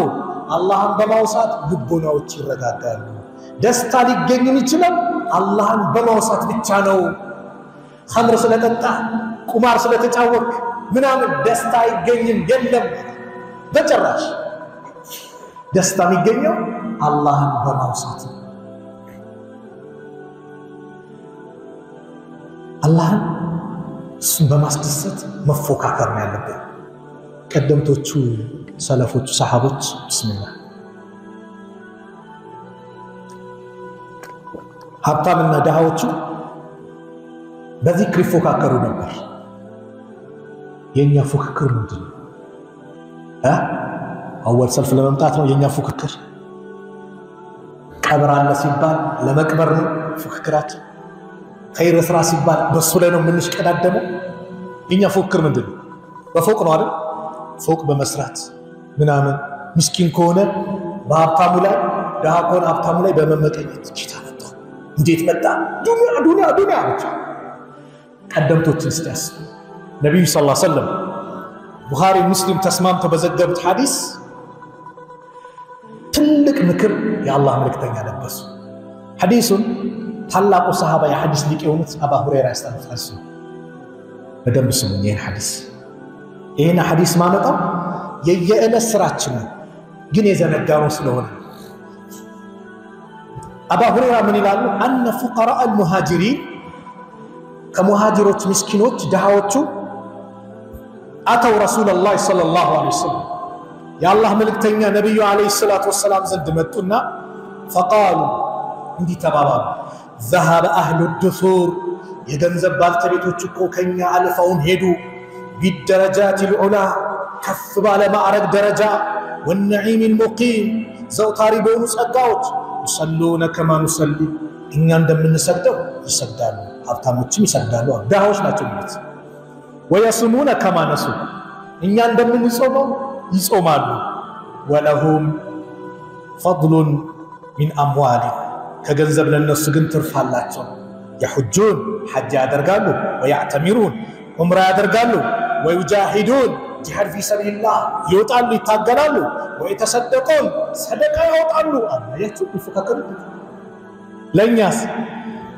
አላህን በማውሳት ልቦናዎች ይረጋጋሉ። ደስታ ሊገኝ የሚችለው አላህን በማውሳት ብቻ ነው። ኸምር ስለጠጣ ቁማር ስለተጫወክ ምናምን ደስታ አይገኝም። የለም በጭራሽ። ደስታ የሚገኘው አላህን በማውሳት ነው። አላህን እሱን በማስደሰት መፎካከር ነው ያለብን። ቀደምቶቹ ሰለፎቹ ሰሃቦች ቢስሚላህ ሀብታምና ድሃዎቹ በዚክር ይፎካከሩ ነበር። የኛ ፉክክር ምንድነው? አወል ሰልፍ ለመምጣት ነው የኛ ፉክክር። ቀብር አለ ሲባል ለመቅበር ነው ፉክክራችን። ኸይር ስራ ሲባል በሱ ላይ ነው የምንሽቀዳደመው። የኛ ፉክክር ምንድነው? በፎቅ ነው አይደል? ፎቅ በመስራት ምናምን። ምስኪን ከሆነ በሀብታሙ ላይ፣ ድሃ ከሆነ ሀብታሙ ላይ በመመቀኘት ጌታ መጣ፣ እንዴት መጣ? ዱንያ ዱንያ ዱንያ ብቻ። ቀደምቶችን እስቲያስ ነብዩ ሰለላሁ ዐለይሂ ወሰለም ቡኻሪ ሙስሊም ተስማምተው በዘገቡት ሐዲስ ትልቅ ምክር የአላህ መልእክተኛ ለበሱ። ሐዲሱን ታላቁ ሰሃባ የሐዲስ ሊቅ የሆኑት አባ ሁረይራ ያስተላልፋሉ። በደንብ ስሙኝ ይሄን ሐዲስ ማመጣው የየዕለት ስራችን ነው፣ ግን የዘነጋነው ስለሆነ። አባ ሁረይራ ምን ይላሉ? አነ ፉቀራء المهاجرين ከሙሃጅሮች ምስኪኖች ድሃዎቹ አተው ረሱላህ ሰለላሁ ዐለይሂ ወሰለም የአላህ መልእክተኛ ነብዩ ዐለይሂ ሰላቱ ወሰላም ዘንድ መጡና ፈቃሉ እንዲህ ተባባሉ፣ ذهب اهل الدثور የገንዘብ ባልተቤቶች እኮ ከኛ አልፈውን ሄዱ፣ بالدرجات العلى ከፍ ባለ ማዕረግ ደረጃ፣ والنعيم المقيم ዘውታሪ በሆኑ ጸጋዎች፣ يصلون كما نصلي እኛ እንደምንሰግደው ይሰግዳሉ፣ ሀብታሞችም ይሰግዳሉ፣ ድሃዎች ናቸው ማለት። ويصومون كما نصوم እኛ እንደምንጾመው ይጾማሉ። ولهم فضل من اموال ከገንዘብ ለነሱ ግን ትርፍ አላቸው። يحجون حج ያደርጋሉ፣ ويعتمرون ዑምራ ያደርጋሉ፣ ويجاهدون جهاد في سبيل الله ይወጣሉ፣ ይታገላሉ፣ ويتصدقون ሰደቃ ያወጣሉ። አያችሁ ይፈካከሩ። ለኛስ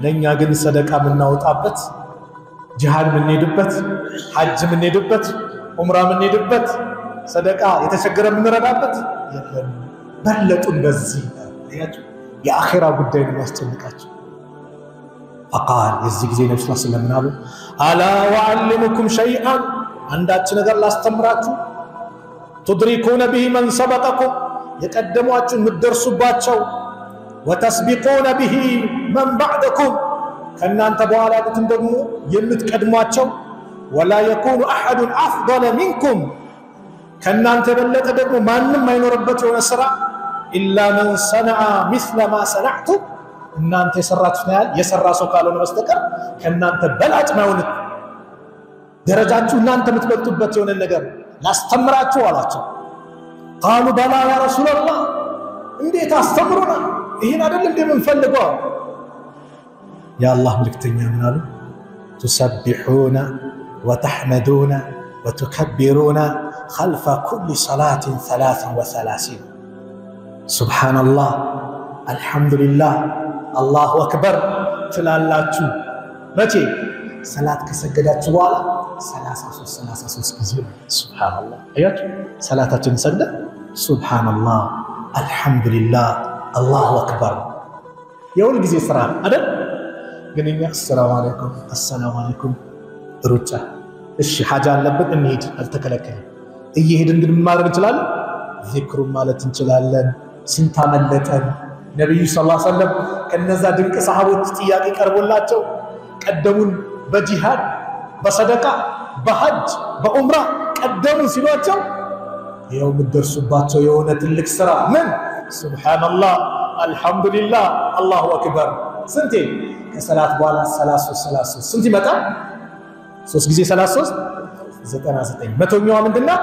ለኛ ግን ሰደቃ ምናወጣበት፣ ጂሃድ ምንሄድበት፣ ሐጅ ምንሄድበት ዑምራ የምንሄድበት ሰደቃ የተቸገረ የምንረዳበት የለም። በለጡን በዚህ የአኺራ ጉዳይ ነው ያስጨንቃቸው። فقال የዚህ ጊዜ ነብዩ ሰለላሁ ዐለይሂ ወሰለም አሉ አላ ወአልሙኩም ሸይአን አንዳች ነገር ላስተምራችሁ تدركون به من سبقكم የቀደሟችሁ ምትደርሱባቸው وتسبقون به من بعدكم ከናንተ በኋላ ያሉትን ደግሞ የምትቀድሟቸው ولا يكون احد افضل منكم ከናንተ በለጠ ደግሞ ማንንም አይኖርበት የሆነ ስራ الا من صنع مثل ما صنعتم እናንተ የሰራችሁት ያህል የሰራ ሰው ካልሆነ በስተቀር ከናንተ በላጭ ማይሆን ደረጃችሁ እናንተ የምትበልጡበት የሆነ ነገር ላስተምራችሁ አላቸው። قالوا بلى يا رسول الله እንዴት አስተምሩና ይሄን አይደል እንደምንፈልገው يا الله መልእክተኛ ምን አሉ تسبحون وتحمدون وتكبرون خلف كل صلاة 33 سبحان الله الحمد لله الله أكبر ትላላችሁ መቼ ሰላት ከሰገዳችሁ በኋላ 33 ጊዜ ሱብሃንአላህ አያችሁ ሰላታችን ሰግደ ሱብሃንአላህ አልহামዱሊላህ አላሁ አክበር የሁል ጊዜ ስራ አይደል ግን እኛ አሰላሙ አለይኩም ሩጫ እሺ ሐጃ አለበት እንሂድ አልተከለከለም እየሄድን ግን ማድረግ እንችላለን ዚክሩን ማለት እንችላለን ስንት አመለጠን ነብዩ ሰለላሁ ዐለይሂ ወሰለም ከነዛ ድንቅ ሰሃቦች ጥያቄ ቀርቦላቸው ቀደሙን በጂሃድ በሰደቃ በሐጅ በዑምራ ቀደሙን ሲሏቸው ይሄው ምትደርሱባቸው የሆነ ትልቅ ስራ ምን ሱብሃንአላህ አልহামዱሊላህ አላሁ አክበር ስንቴ ከሰላት በኋላ 33 ስንት ይመጣል 3 ጊዜ 33 99 መቶኛው ምንድነው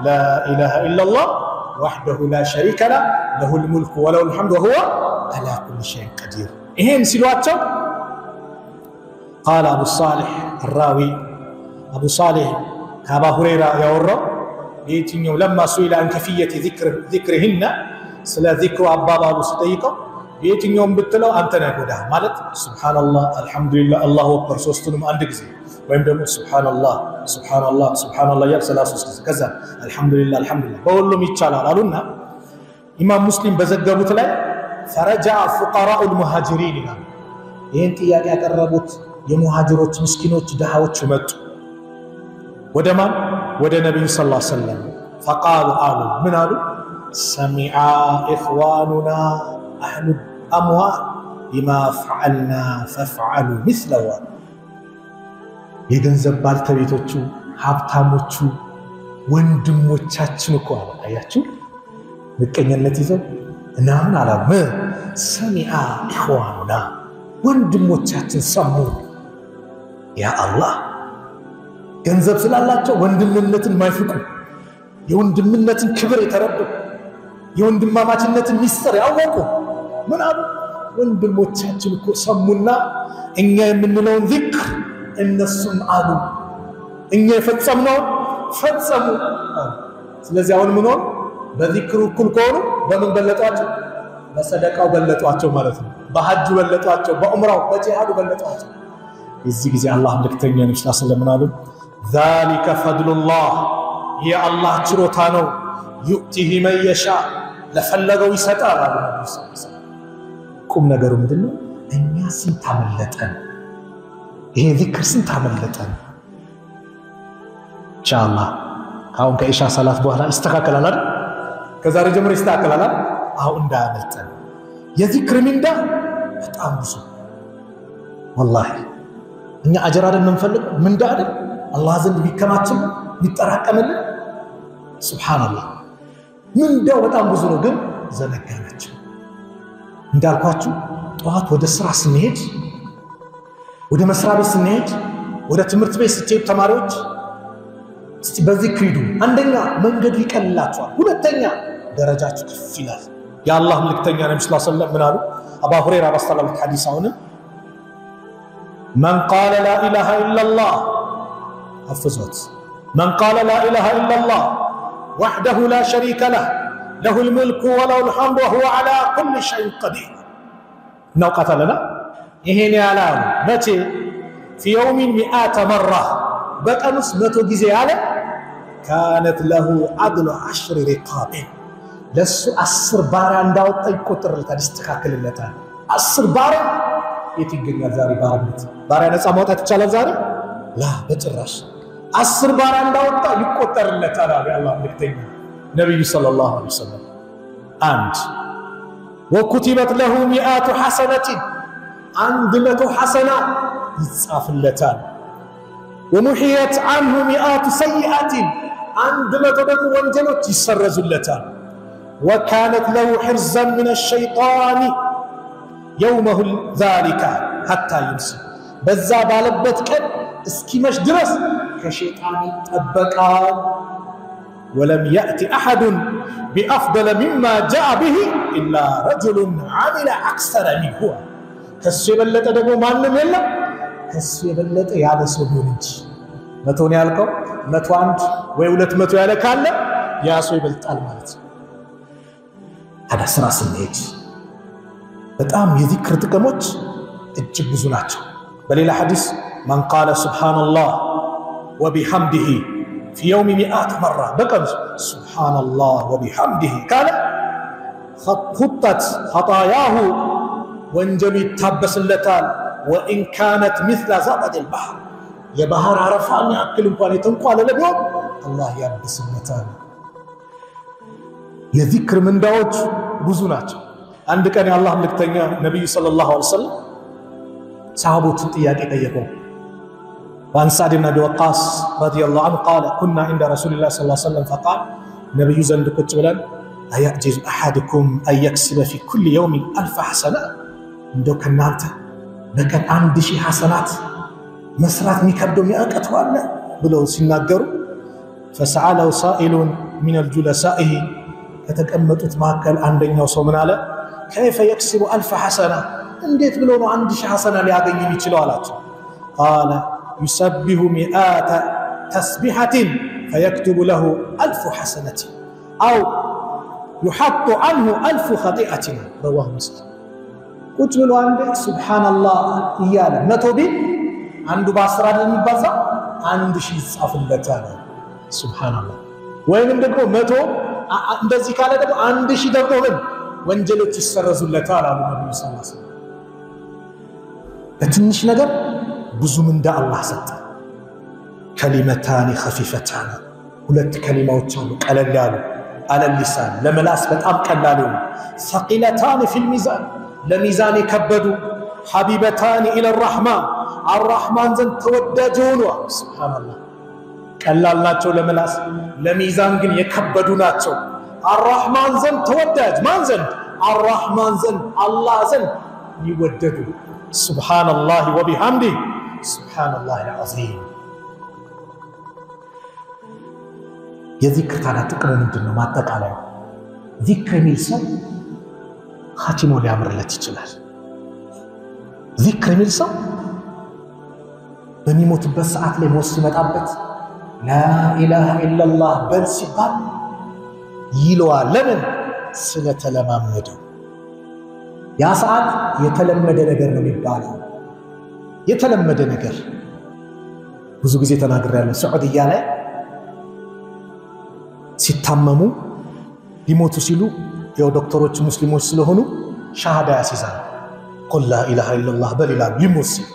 لا اله الا الله وحده لا شريك له له الملك وله الحمد وهو على كل شيء قدير ይሄን ሲሏቸው قال ابو صالح الراوي ابو صالح كابا هريره ያወራው የትኛው لما سئل عن كيفيه ذكرهن ስለ ذكر አባባሉ ሲጠይቀው የትኛውም ብትለው አንተ ነህ ጎዳ ማለት ሱብሃንአላህ አልহামዱሊላህ አላሁ አክበር ሶስቱንም አንድ ጊዜ ወይም ደግሞ ሱብሃንአላህ ሱብሃንአላህ ሱብሃንአላህ ያ 33 ጊዜ ከዛ አልহামዱሊላህ አልহামዱሊላህ በሁሉም ይቻላል አሉና ኢማም ሙስሊም በዘገቡት ላይ فرجع فقراء المهاجرين ይሄን ጥያቄ ያቀረቡት የሙሃጅሮች ምስኪኖች ደሃዎች መጡ ወደማን ወደ ነብዩ ሰለላሁ ዐለይሂ ወሰለም فقالوا قالوا من قالوا سمع اخواننا اهل الاموال بما فعلنا فافعلوا مثله የገንዘብ ባልተቤቶቹ ሀብታሞቹ ወንድሞቻችን እኮ አያችሁ ምቀኝነት ይዘው እናምን አላም ሰሚዓ ኢኽዋኑና ወንድሞቻችን ሰሙ ያ አላህ ገንዘብ ስላላቸው ወንድምነትን ማይፍቁ የወንድምነትን ክብር የተረዱ የወንድማማችነትን ሚስጥር ያወቁ ምን አሉ ወንድሞቻችን እኮ ሰሙና እኛ የምንለውን ዚክር እነሱም አሉ እኛ የፈጸምነው ፈጸሙ ስለዚህ አሁን ምን ሆነ በዚክሩ እኩል ከሆኑ በምን በለጧቸው በሰደቃው በለጧቸው ማለት ነው በሐጁ በለጧቸው በዑምራው በጂሃዱ በለጧቸው እዚህ ጊዜ አላህ መልእክተኛ ነብዩ ሰለላሁ ዐለይሂ ወሰለም አሉ ذلك فضل الله يا الله ችሮታ ነው يؤتيه من يشاء ለፈለገው ይሰጣል አሉ ነብዩ ሰለላሁ ዐለይሂ ወሰለም ቁም ነገሩ ምንድነው እኛ ስንት አመለጠን ይሄ ዚክር ስንት አመለጠን ኢንሻአላህ ካሁን ከኢሻ ሰላት በኋላ ይስተካከላል አይደል ከዛሬ ጀምሮ ይስተካከላል አሁን እንዳመልጠን የዚክር ምንዳ በጣም ብዙ والله እኛ አጀር አይደል እንፈልግ ምንዳ አይደል አላህ ዘንድ ቢከማችን ቢጠራቀምልን ሱብሃንአላህ ምንዳው በጣም ብዙ ነው ግን ዘነጋናቸው እንዳልኳችሁ ጧት ወደ ስራ ስንሄድ ወደ መስሪያ ቤት ስንሄድ ወደ ትምህርት ቤት ስትሄዱ ተማሪዎች እስቲ በዚክር ሂዱ አንደኛ መንገድ ይቀልላችኋል ሁለተኛ ደረጃችሁ ከፍ ይላል የአላህ መልእክተኛ ነብዩ ሰለላሁ ዐለይሂ ወሰለም ምን አሉ አቡ ሁረይራ ባስተላለፉት ሐዲስ አሁን من قال لا اله الا الله حفظت من قال لا اله الا الله وحده لا شريك له له الملك وله الحمد وهو على كل شيء قدير نوقت لنا ይሄን ያላል መቼ في يوم 100 مرة በቀንስ 100 ጊዜ ያለ كانت له عدل 10 رقاب لسو 10 بارا እንዳወጣ ይቆጠርለታል ይስተካከልለታል 10 ባሪያ የት ይገኛል ዛሬ ባሪያ ነፃ ማውጣት ይቻላል ዛሬ ላ በጭራሽ 10 ባሪያ እንዳወጣ ይቆጠርለታል አላህ መልእክተኛ ነብዩ ሰለላሁ ዐለይሂ ወሰለም አንድ وكتبت له 100 حسنة 100 حسنة يتصافلتان ومحيت عنه 100 سيئات 100 ደግሞ ወንጀሎች ይሰረዙለታል وكانت له حرزا من الشيطان يومه ذلك حتى يمسي በዛ ባለበት ቀን እስኪመሽ ድረስ ከሸይጣን ይጠበቃል ولم يأتي أحد بأفضل مما جاء به إلا رجل عمل أكثر منه كسو يبلط ደግሞ ማንም የለም ከሱ የበለጠ ያለ ሰው ቢሆን እንጂ መቶን ያልከው 101 ወይ 200 ያለ ካለ ያ ሰው ይበልጣል ማለት ነው ታዲያ ስራ ስንሄድ በጣም የዚክር ጥቅሞች እጅግ ብዙ ናቸው በሌላ ሐዲስ من قال سبحان الله وبحمده في يوم 100 مرة بقى سبحان الله وبحمده قال خطت خطاياه وانجلي تبس اللتان وإن كانت مثل زبد البحر يا بحر عرفان يأكل انقوان يتنقوان لبيوم الله يبس اللتان يذكر من داود بزونات عندك أن الله ملكتنيا نبي صلى الله عليه وسلم صحابه تنتياك يتيقون وعن سعد بن أبي وقاص رضي الله عنه قال كنا عند رسول الله صلى الله عليه وسلم فقال نبي زند كتبلا أيعجز أحدكم أن يكسب في كل يوم 1000 حسنة عندك النانت لكن عندي شي حسنات مسرات ميكبدو مئات وانا بلو سناقروا فسأله سائل من الجلسائه فتكمتت ماكل عندنا وصومنا له كيف يكسب 1000 حسنة انديت بلو عندي شي حسنة ليعقيني بيتشلوالات قال يسبه 100 تسبيحة فيكتب له 1000 حسنة أو يحط عنه 1000 خطيئة رواه مسلم قلت له عندك سبحان الله إيانا نتوبي عنده باسران المبازة عنده شيء صافلتان سبحان الله وين عندك متو እንደዚህ ካለ ደግሞ አንድ ሺህ ደግሞ ወንጀሎች ይሰረዙለታል አሉ ነብዩ ሰለላሁ ዐለይሂ ወሰለም በትንሽ ነገር ብዙ ምንዳ አላህ ሰጠ كلمتان خفيفتان ሁለት ከሊማዎች አሉ ቀለል ያሉ على اللسان ለምላስ በጣም ቀላል ነው ثقيلتان في الميزان ለሚዛን የከበዱ حبيبتان الى الرحمن الرحمن ዘንድ ተወዳጅ ሆኑ ሱብሃንአላህ ቀላል ናቸው ለምላስ ለሚዛን ግን የከበዱ ናቸው الرحمن ዘንድ ተወዳጅ ማን ዘንድ الرحمن ዘንድ አላህ ዘንድ ይወደዱ سبحان الله وبحمده سبحان الله العظيم የዚክር ታዲያ ጥቅሙ ምንድነው ማጠቃለያ ዚክር የሚል ሰው ኻቲሙ ሊያምርለት ይችላል ዚክር የሚል ሰው በሚሞትበት ሰዓት ላይ ሞት ሲመጣበት لا إله إلا الله በል ሲባል ይለዋል ለምን ስለተለማመደው ያ ሰዓት የተለመደ ነገር ነው የሚባለው የተለመደ ነገር ብዙ ጊዜ ተናግሬያለሁ ሱዑዲያ ላይ ሲታመሙ ሊሞቱ ሲሉ ያው ዶክተሮች ሙስሊሞች ስለሆኑ ሻሃዳ ያስይዛሉ قل لا إله إلا الله በል ይላሉ ሊሞት ሲል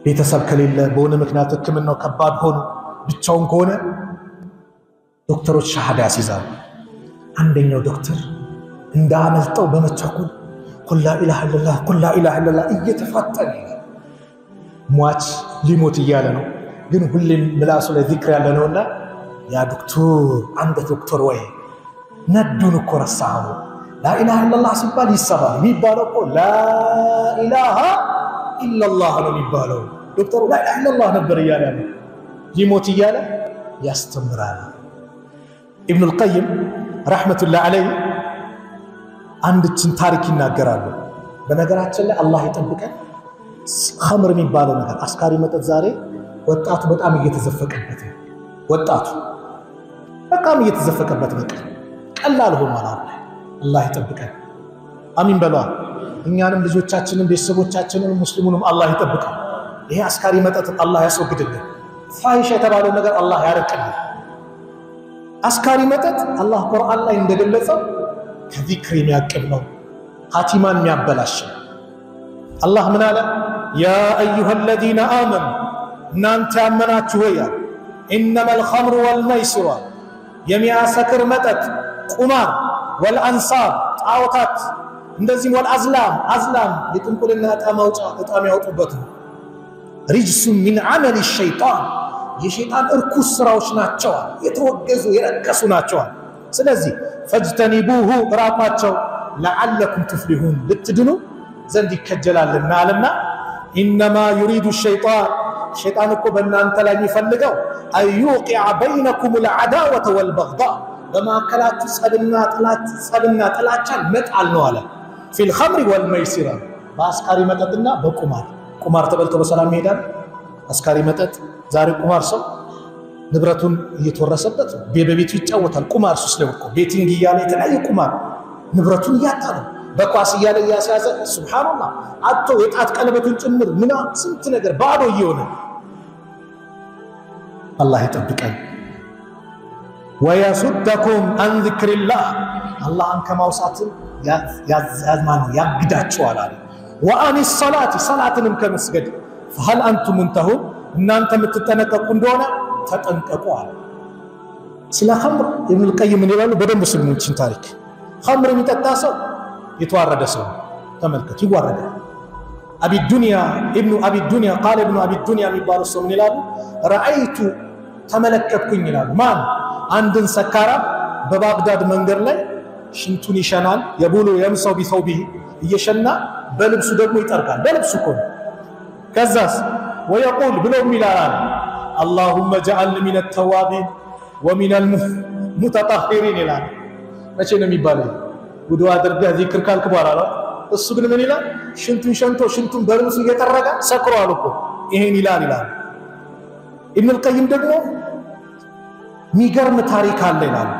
ቤተሰብ ከሌለ በሆነ ምክንያት ህክምናው ከባድ ሆኖ ብቻውን ከሆነ ዶክተሮች ሻሃዳ ያስይዛሉ አንደኛው ዶክተር እንዳመልጠው በመቸኩል قل لا إله إلا الله قل لا إله إلا الله እየተፋጠነ ሟች ሊሞት ይያለ ነው ግን ሁሌም ምላሱ ላይ ዚክር ያለ ነውና ያ ዶክተር አንተ ዶክተር ወይ ነዱን እኮ ረሳሁ لا إله إلا الله ሲባል ይሰባል የሚባለው እኮ لا إله إلا الله ነው የሚባለው ዶክተሩ لا إله إلا الله ነበር ይያለ ነው ሊሞት ይያለ ያስተምራል ابن القيم رحمة الله عليه አንድችን ታሪክ ይናገራሉ በነገራችን ላይ አላህ ይጠብቀን ኸምር የሚባለው ነገር አስካሪ መጠጥ ዛሬ ወጣቱ በጣም እየተዘፈቀበት ነው ወጣቱ በጣም እየተዘፈቀበት ነው ቀላል ሆኗል አላህ ይጠብቀን አሚን በሏ እኛንም ልጆቻችንን ቤተሰቦቻችንን ሙስሊሙንም አላህ ይጠብቀን ይሄ አስካሪ መጠጥ አላህ ያስወግድልን ፋይሽ የተባለው ነገር አላህ ያርቅልን። አስካሪ መጠጥ አላህ ቁርአን ላይ እንደገለጸው ከዚክር የሚያቅብ ነው፣ ኻቲማን የሚያበላሽ ነው። አላህ ምን አለ? ያ አዩሃ الذين آمنوا እናንተ ያመናችሁ ሆይ إنما الخمر والميسر የሚያሰክር መጠጥ፣ ቁማር፣ ወልአንሳብ ጣዖታት፣ እንደዚህም ወልአዝላም የጥንቁልና ዕጣ የሚያወጡበት ነው። ሪጅሱ ሚን ዐመል ሸይጣን የሸይጣን እርኩስ ስራዎች ናቸው፣ የተወገዙ የረከሱ ናቸው። ስለዚህ ፈጅተኒቡሁ ራቋቸው ለዓለኩም ትፍሊሁን ልትድኑ ዘንድ ይከጀላልና አለና ኢነማ ዩሪዱ ሸይጣን እኮ በእናንተ ላይ የሚፈልገው አዩቂዐ በይነኩም ልዓዳወተ ወልበግዳ በማዕከላችሁ ጸብና ጥላቻን መጣል ነው አለ። ፊል ኸምሪ ወልመይሲር በአስካሪ መጠጥና ቁማር ተበልቶ በሰላም ይሄዳል። አስካሪ መጠጥ ዛሬ ቁማር ሰው ንብረቱን እየተወረሰበት በቤቱ ይጫወታል። ቁማር ሱስ ነው እኮ ቤቲንግ እያለ የተለያየ ቁማር ንብረቱን እያጣ ነው። በኳስ እያለ እያስያዘ ሱብሃንአላህ አጥቶ የጣት ቀለበቱን ጭምር ምና ስንት ነገር ባዶ እየሆነ አላህ ይጠብቀን። ወየሱደኩም አን ዚክሪላህ አላህን ከማውሳት ያግዳቸዋል አለ። ወአን ሰላትንም ከመስገድ ፈሀል አንቱም ሙንተሁን እናንተ የምትጠነቀቁ እንደሆነ ተጠንቀቁ አለ። ስለ ኸምር ኢብኑል ቀይም ምን ይላሉ? በደንብ ስሙችን ታሪክ ኸምር የሚጠጣ ሰው የተዋረደ ሰው ተመልከቱ፣ ይዋረዳል። ኢብኑ አቢ ዱንያ ቃል ኢብኑ አቢ ዱንያ የሚባሉ ሰው ምን ይላሉ? ረአይቱ ተመለከትኩኝ ይላሉ። ማን? አንድን ሰካራ በባግዳድ መንገድ ላይ ሽንቱን ይሸናል። የቡሉ የምሰው ቢሰውቢህ እየሸና በልብሱ ደግሞ ይጠርጋል። በልብሱ እኮ ከዛስ ወየቁል ብሎ ይላል አላሁመ ጀዐልኒ ሚነ ተዋቢን ወሚነ ሙተጠሂሪን ይላል። መቼ ነው የሚባለው? ውዱእ አድርገህ ዚክር ካልክ በኋላ ነው። እሱ ግን ምን ይላል? ሽንቱን በልብሱ እየጠረገ ሰክሯል እኮ ይሄን ይላል። ኢብኑል ቀይም ደግሞ ሚገርም ታሪክ አለ ይላል።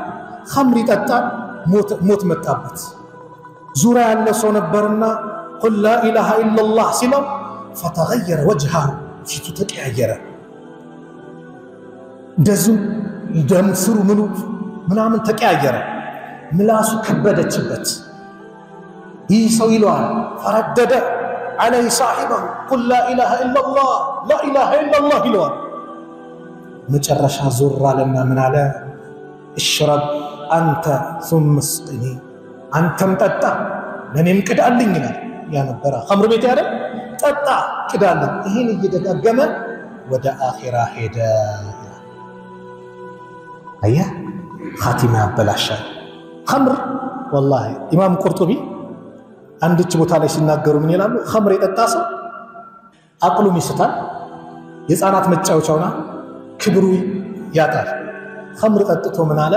ኸምር ይጠጣል፣ ሞት መጣበት። ዙሪያ ያለ ሰው ነበርና ቁል ላ ኢላሃ ኢላላህ ሲለው ፈተገየረ ወጅሃሁ ፊቱ ተቀያየረ። እንደዚሁ ደም ስሩ ምናምን ተቀያየረ። ምላሱ ከበደችበት። ይህ ሰው ይለዋል ፈረደደ ዐለይሂ ሳሒበሁ ቁል ላ ኢላሃ ኢላላህ ይለዋል። መጨረሻ ዞር አለና ምን አለ? እሽረብ አንተ ثم እስቅኒ አንተም ጠጣ ለኔም ቅዳልኝ ይላል። ያ ነበረ ኸምር ቤት ያለ ጠጣ ቅዳልኝ። ይሄን እየደጋገመ ወደ አኺራ ሄደ። አያ ኻቲማ ያበላሻል ኸምር። ወላሂ ኢማም ቁርጡቢ አንድች ቦታ ላይ ሲናገሩ ምን ይላሉ? ኸምር የጠጣ ሰው አቅሉም ይስታል፣ የሕፃናት መጫወቻውና ክብሩ ያጣል። ኸምር ጠጥቶ ምን አለ?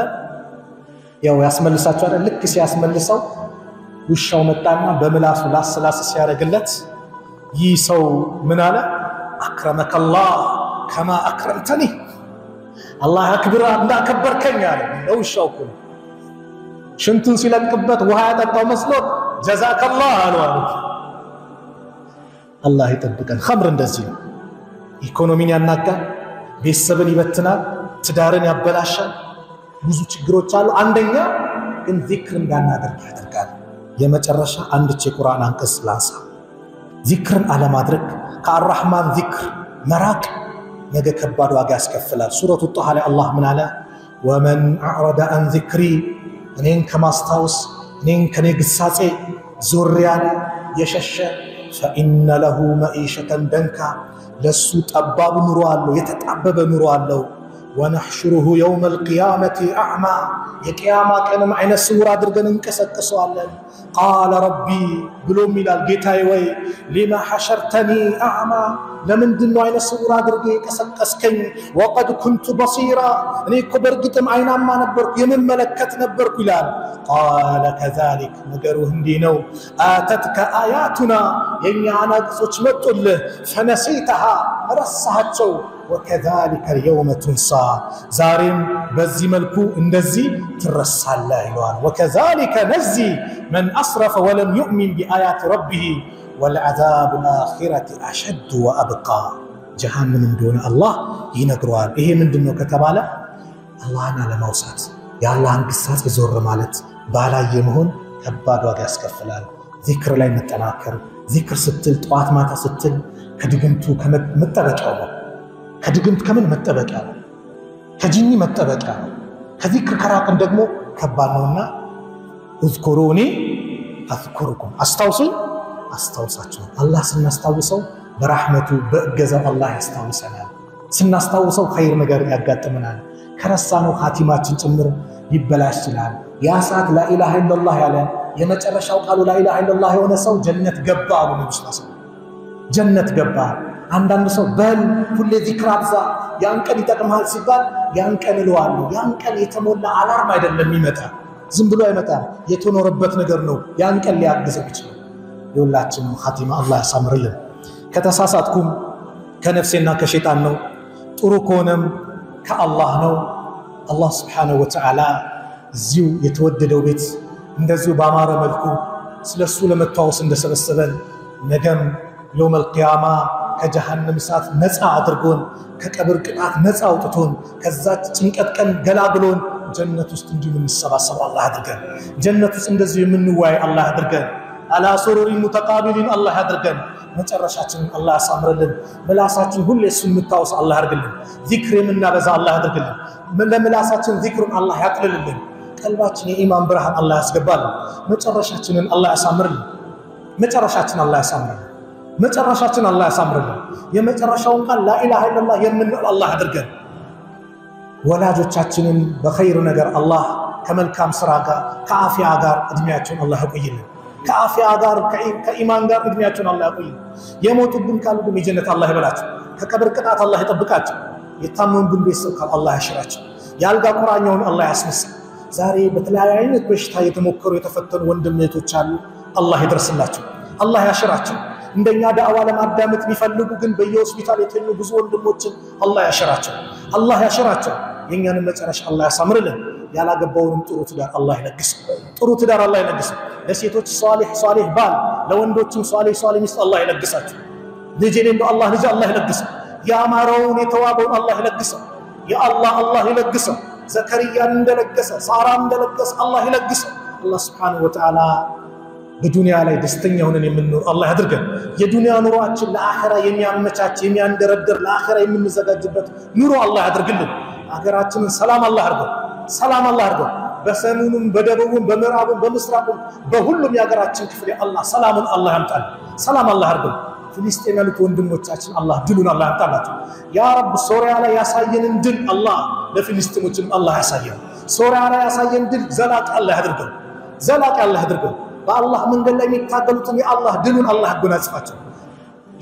ያው ያስመልሳቸው አይደል? ልክ ሲያስመልሰው ውሻው መጣና በምላሱ ላስላስ ሲያረግለት ይህ ሰው ምን አለ? አክረመከላህ ከማ አክረምተኒ አላህ አክብራ እንዳከበርከኝ አለ። ለውሻው እኮ ሽንቱን ሲለቅበት ውሃ ያጠጣው መስሎት ጀዛከላህ አለው። አላህ ይጠብቀን። ኸምር እንደዚህ ነው። ኢኮኖሚን ያናጋል፣ ቤተሰብን ይበትናል፣ ትዳርን ያበላሻል። ብዙ ችግሮች አሉ። አንደኛ ግን ዚክር እንዳናደርግ ያደርጋል። የመጨረሻ አንድች የቁርአን አንቀጽ ላንሳ። ዚክርን አለማድረግ ከአርራህማን ዚክር መራቅ ነገ ከባድ ዋጋ ያስከፍላል። ሱረቱ ጣሃ ላይ አላህ ምን አለ? ወመን አዕረደ አን ዚክሪ እኔን ከማስታወስ እኔን ከኔ ግሳጼ ዞር ያለ የሸሸ ፈኢነ ለሁ መዒሸተን ደንካ ለሱ ጠባብ ኑሮ አለው፣ የተጣበበ ኑሮ አለው። ወነሕሹሩሁ የውመል ቂያመቲ አዕማ የቅያማ ቀንም አይነ ስውር አድርገን እንቀሰቅሰዋለን። ቃለ ረቢ ብሎም ይላል ጌታዬ ወይ ሊማ ሐሸርተኒ አዕማ ለምንድነው አይነ ስውር አድርገ የቀሰቀስከኝ? ወቀድ ኩንቱ በሲራ እኔ እኮ በእርግጥም አይናማ ነበርኩ የምመለከት ነበርኩ ይላል። ቃለ ከዛሊክ ነገሩ እንዲህ ነው። አተትከ አያቱና የእኛ አናቅጾች መጡልህ፣ ፈነሲተሃ ረሳሃቸው። ወከዛሊከ የውመ ቱንሳ ዛሬም በዚህ መልኩ እንደዚህ ትረሳለህ ይለዋል። ወከዛሊከ ነዚ መን አስረፈ ወለም ዩእሚን ቢአያት ረቢህ ወልዐዛቡ ልአኺረቲ አሸዱ ወአብቃ ጀሃነም እንደሆነ አላህ ይነግረዋል። ይሄ ምንድነው ከተባለ አላህን አለማውሳት የአላህን ግሳጽ ዞር ማለት ባላየ መሆን ከባድ ዋጋ ያስከፍላል። ዚክር ላይ መጠናከር ዚክር ስትል ጧት ማታ ስትል ከድግምቱ ከመጠበቂያው ነው። ከድግምት ከምን መጠበቂያ ነው? ከጂኒ መጠበቂያ ነው። ከዚክር ከራቅን ደግሞ ከባድ ነውና እዝኩሩኒ አዝኩሩኩም አስታውሱኝ አስታውሳችሁ። አላህ ስናስታውሰው በረህመቱ በእገዛው አላህ ያስታውሰናል። ስናስታውሰው ኸይር ነገር ያጋጥመናል። ከረሳነው ኻቲማችን ጭምር ሊበላሽ ይችላል። ያ ሰዓት ላኢላሃ ኢላላህ ያለ የመጨረሻው ቃሉ ላኢላሃ ኢላላህ የሆነ ሰው ጀነት ገባ አሉ ነብዩ ሰለላሁ ዐለይሂ ወሰለም። ጀነት ገባ። አንዳንድ ሰው በል ሁሌ ዚክር አብዛ ያን ቀን ይጠቅማል ሲባል ያን ቀን እለዋለሁ። ያን ቀን የተሞላ አላርም አይደለም ይመጣ፣ ዝም ብሎ አይመጣም። የተኖረበት ነገር ነው ያን ቀን ሊያግዘው ይችላል። የሁላችንም ኻቲማ አላህ ያሳምርልን። ከተሳሳትኩም ከነፍሴና ከሸይጣን ነው፣ ጥሩ ከሆነም ከአላህ ነው። አላህ Subhanahu Wa Ta'ala እዚሁ የተወደደው ቤት እንደዚሁ ባማረ መልኩ ስለሱ ለመተዋወስ እንደሰበሰበን ነገም የውመል ቂያማ ከጀሃነም እሳት ነፃ አድርጎን ከቀብር ቅጣት ነፃ አውጥቶን ከዛች ጭንቀት ቀን ገላግሎን ጀነት ውስጥ እንዲሁ የምንሰባሰብ አላህ ያድርገን። ጀነት ውስጥ እንደዚሁ የምንዋይ አላህ ያድርገን። አላ ሱሩሪ ሙተቃቢሊን አላህ ያድርገን። መጨረሻችንን አላህ ያሳምርልን። ምላሳችን ሁሌ እሱን የምታወስ አላህ ያድርግልን። ዚክር የምናበዛ አላህ ያድርግልን። ለምላሳችን ዚክሩን አላህ ያቅልልልን። ቀልባችን የኢማን ብርሃን አላህ ያስገባልን። መጨረሻችንን አላህ ያሳምርልን። መጨረሻችን አላህ ያሳምርልን። መጨረሻችን አላህ ያሳምርልን። የመጨረሻውን ቃል ላኢላሃ ኢላላህ የምንለው አላህ ያድርገን። ወላጆቻችንን በኸይር ነገር አላህ ከመልካም ስራ ጋር ከአፊያ ጋር እድሜያቸውን አላህ ያቆይልን። ከአፊያ ጋር ከኢማን ጋር እድሜያቸውን አላህ ያቆይልን። የሞቱብን ካሉ ደግሞ የጀነት አላህ ይበላቸው። ከቀብር ቅጣት አላህ ይጠብቃቸው። የታመሙብን ቤተሰብ ካሉ አላህ ያሽራቸው። የአልጋ ቁራኛውን አላህ ያስነሳ። ዛሬ በተለያየ አይነት በሽታ የተሞከሩ የተፈተኑ ወንድም እህቶች አሉ። አላህ ይድረስላቸው። አላህ ያሽራቸው። እንደኛ ዳዕዋ ለማዳመጥ ቢፈልጉ ግን በየሆስፒታል የተኙ ብዙ ወንድሞችን አላህ ያሽራቸው። አላህ ያሽራቸው። የኛንም መጨረሻ አላህ ያሳምርልን። ያላገባውንም ጥሩ ትዳር አላህ ይለግስ። ጥሩ ትዳር አላህ ይለግስ። ለሴቶች ሷሊህ ባል ለወንዶችም ሷሊህ ሚስት አላህ ይለግሳቸው። ልጅ የሌለው አላህ ልጅ አላህ ይለግስ። ያማረውን የተዋበውን አላህ ይለግስ። ያ አላህ ይለግስ። ዘከርያን እንደለገሰ ሳራን እንደለገሰ አላህ ይለግስ። አላህ Subhanahu Wa Ta'ala በዱንያ ላይ ደስተኛ ሆነን የምንኖር አላህ ያድርገን። የዱንያ ኑሮአችን ለአኺራ የሚያመቻች የሚያንደረድር ለአኺራ የምንዘጋጅበት ኑሮ አላህ ያድርግልን። አገራችንን ሰላም አላህ ያድርገው። ሰላም አላህ ያድርገው። በሰሜኑም በደቡብም በምዕራቡም በምስራቁም በሁሉም የሀገራችን ክፍል አላህ ሰላምን አላህ ያምጣል። ሰላም አላህ ያድርገው። ፍልስጤም ያሉት ወንድሞቻችን አላህ ድሉን አላህ ያምጣላቸው። ያ ረብ ሶሪያ ላይ ያሳየንን ድል አላህ ለፍልስጤሞችም አላህ ያሳየው። ሶሪያ ላይ ያሳየን ድል ዘላቂ አላህ ያድርገው። ዘላቂ አላህ ያድርገው። በአላህ መንገድ ላይ የሚታገሉትን የአላህ ድሉን አላህ ያጎናጽፋቸው።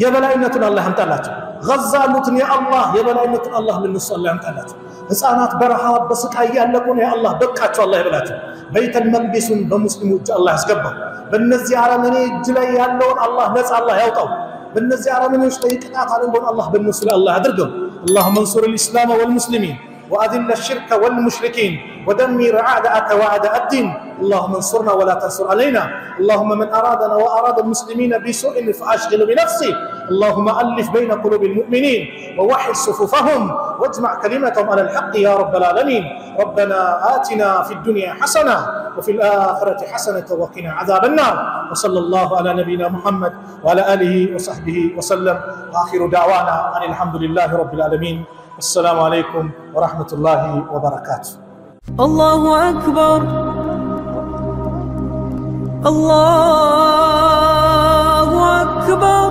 የበላይነቱን አላህ ያምጣላቸው። ጋዛ ያሉትን የአላህ የበላይነቱን አላህ ለነሱ አላህ ያምጣላቸው። ሕፃናት በረሃብ በስቃይ ያለቁ ነው የአላህ በቃቸው አላህ ይበላቸው። በይተል መቅደሱን በሙስሊሙ እጅ አላህ ያስገባው። በእነዚህ አረመኔ እጅ ላይ ያለውን አላህ ነፃ አላህ ያውጣው። በእነዚህ አረመኔዎች ላይ ቅጣት አለንጎን አላህ በእነሱ ላይ አላህ ያድርገው። اللهم انصر الإسلام والمسلمين وأذل الشرك والمشركين ودمر أعداءك وأعداء الدين. اللهم انصرنا ولا تنصر علينا. اللهم من أرادنا وأراد المسلمين بسوء فأشغل بنفسه. اللهم ألف بين قلوب المؤمنين ووحد صفوفهم واجمع كلمتهم على الحق يا رب العالمين. ربنا آتنا في الدنيا حسنة وفي الآخرة حسنة وقنا عذاب النار. وصلى الله على نبينا محمد وعلى آله وصحبه وسلم. آخر دعوانا أن الحمد لله رب العالمين. السلام عليكم ورحمة الله وبركاته. الله أكبر الله أكبر.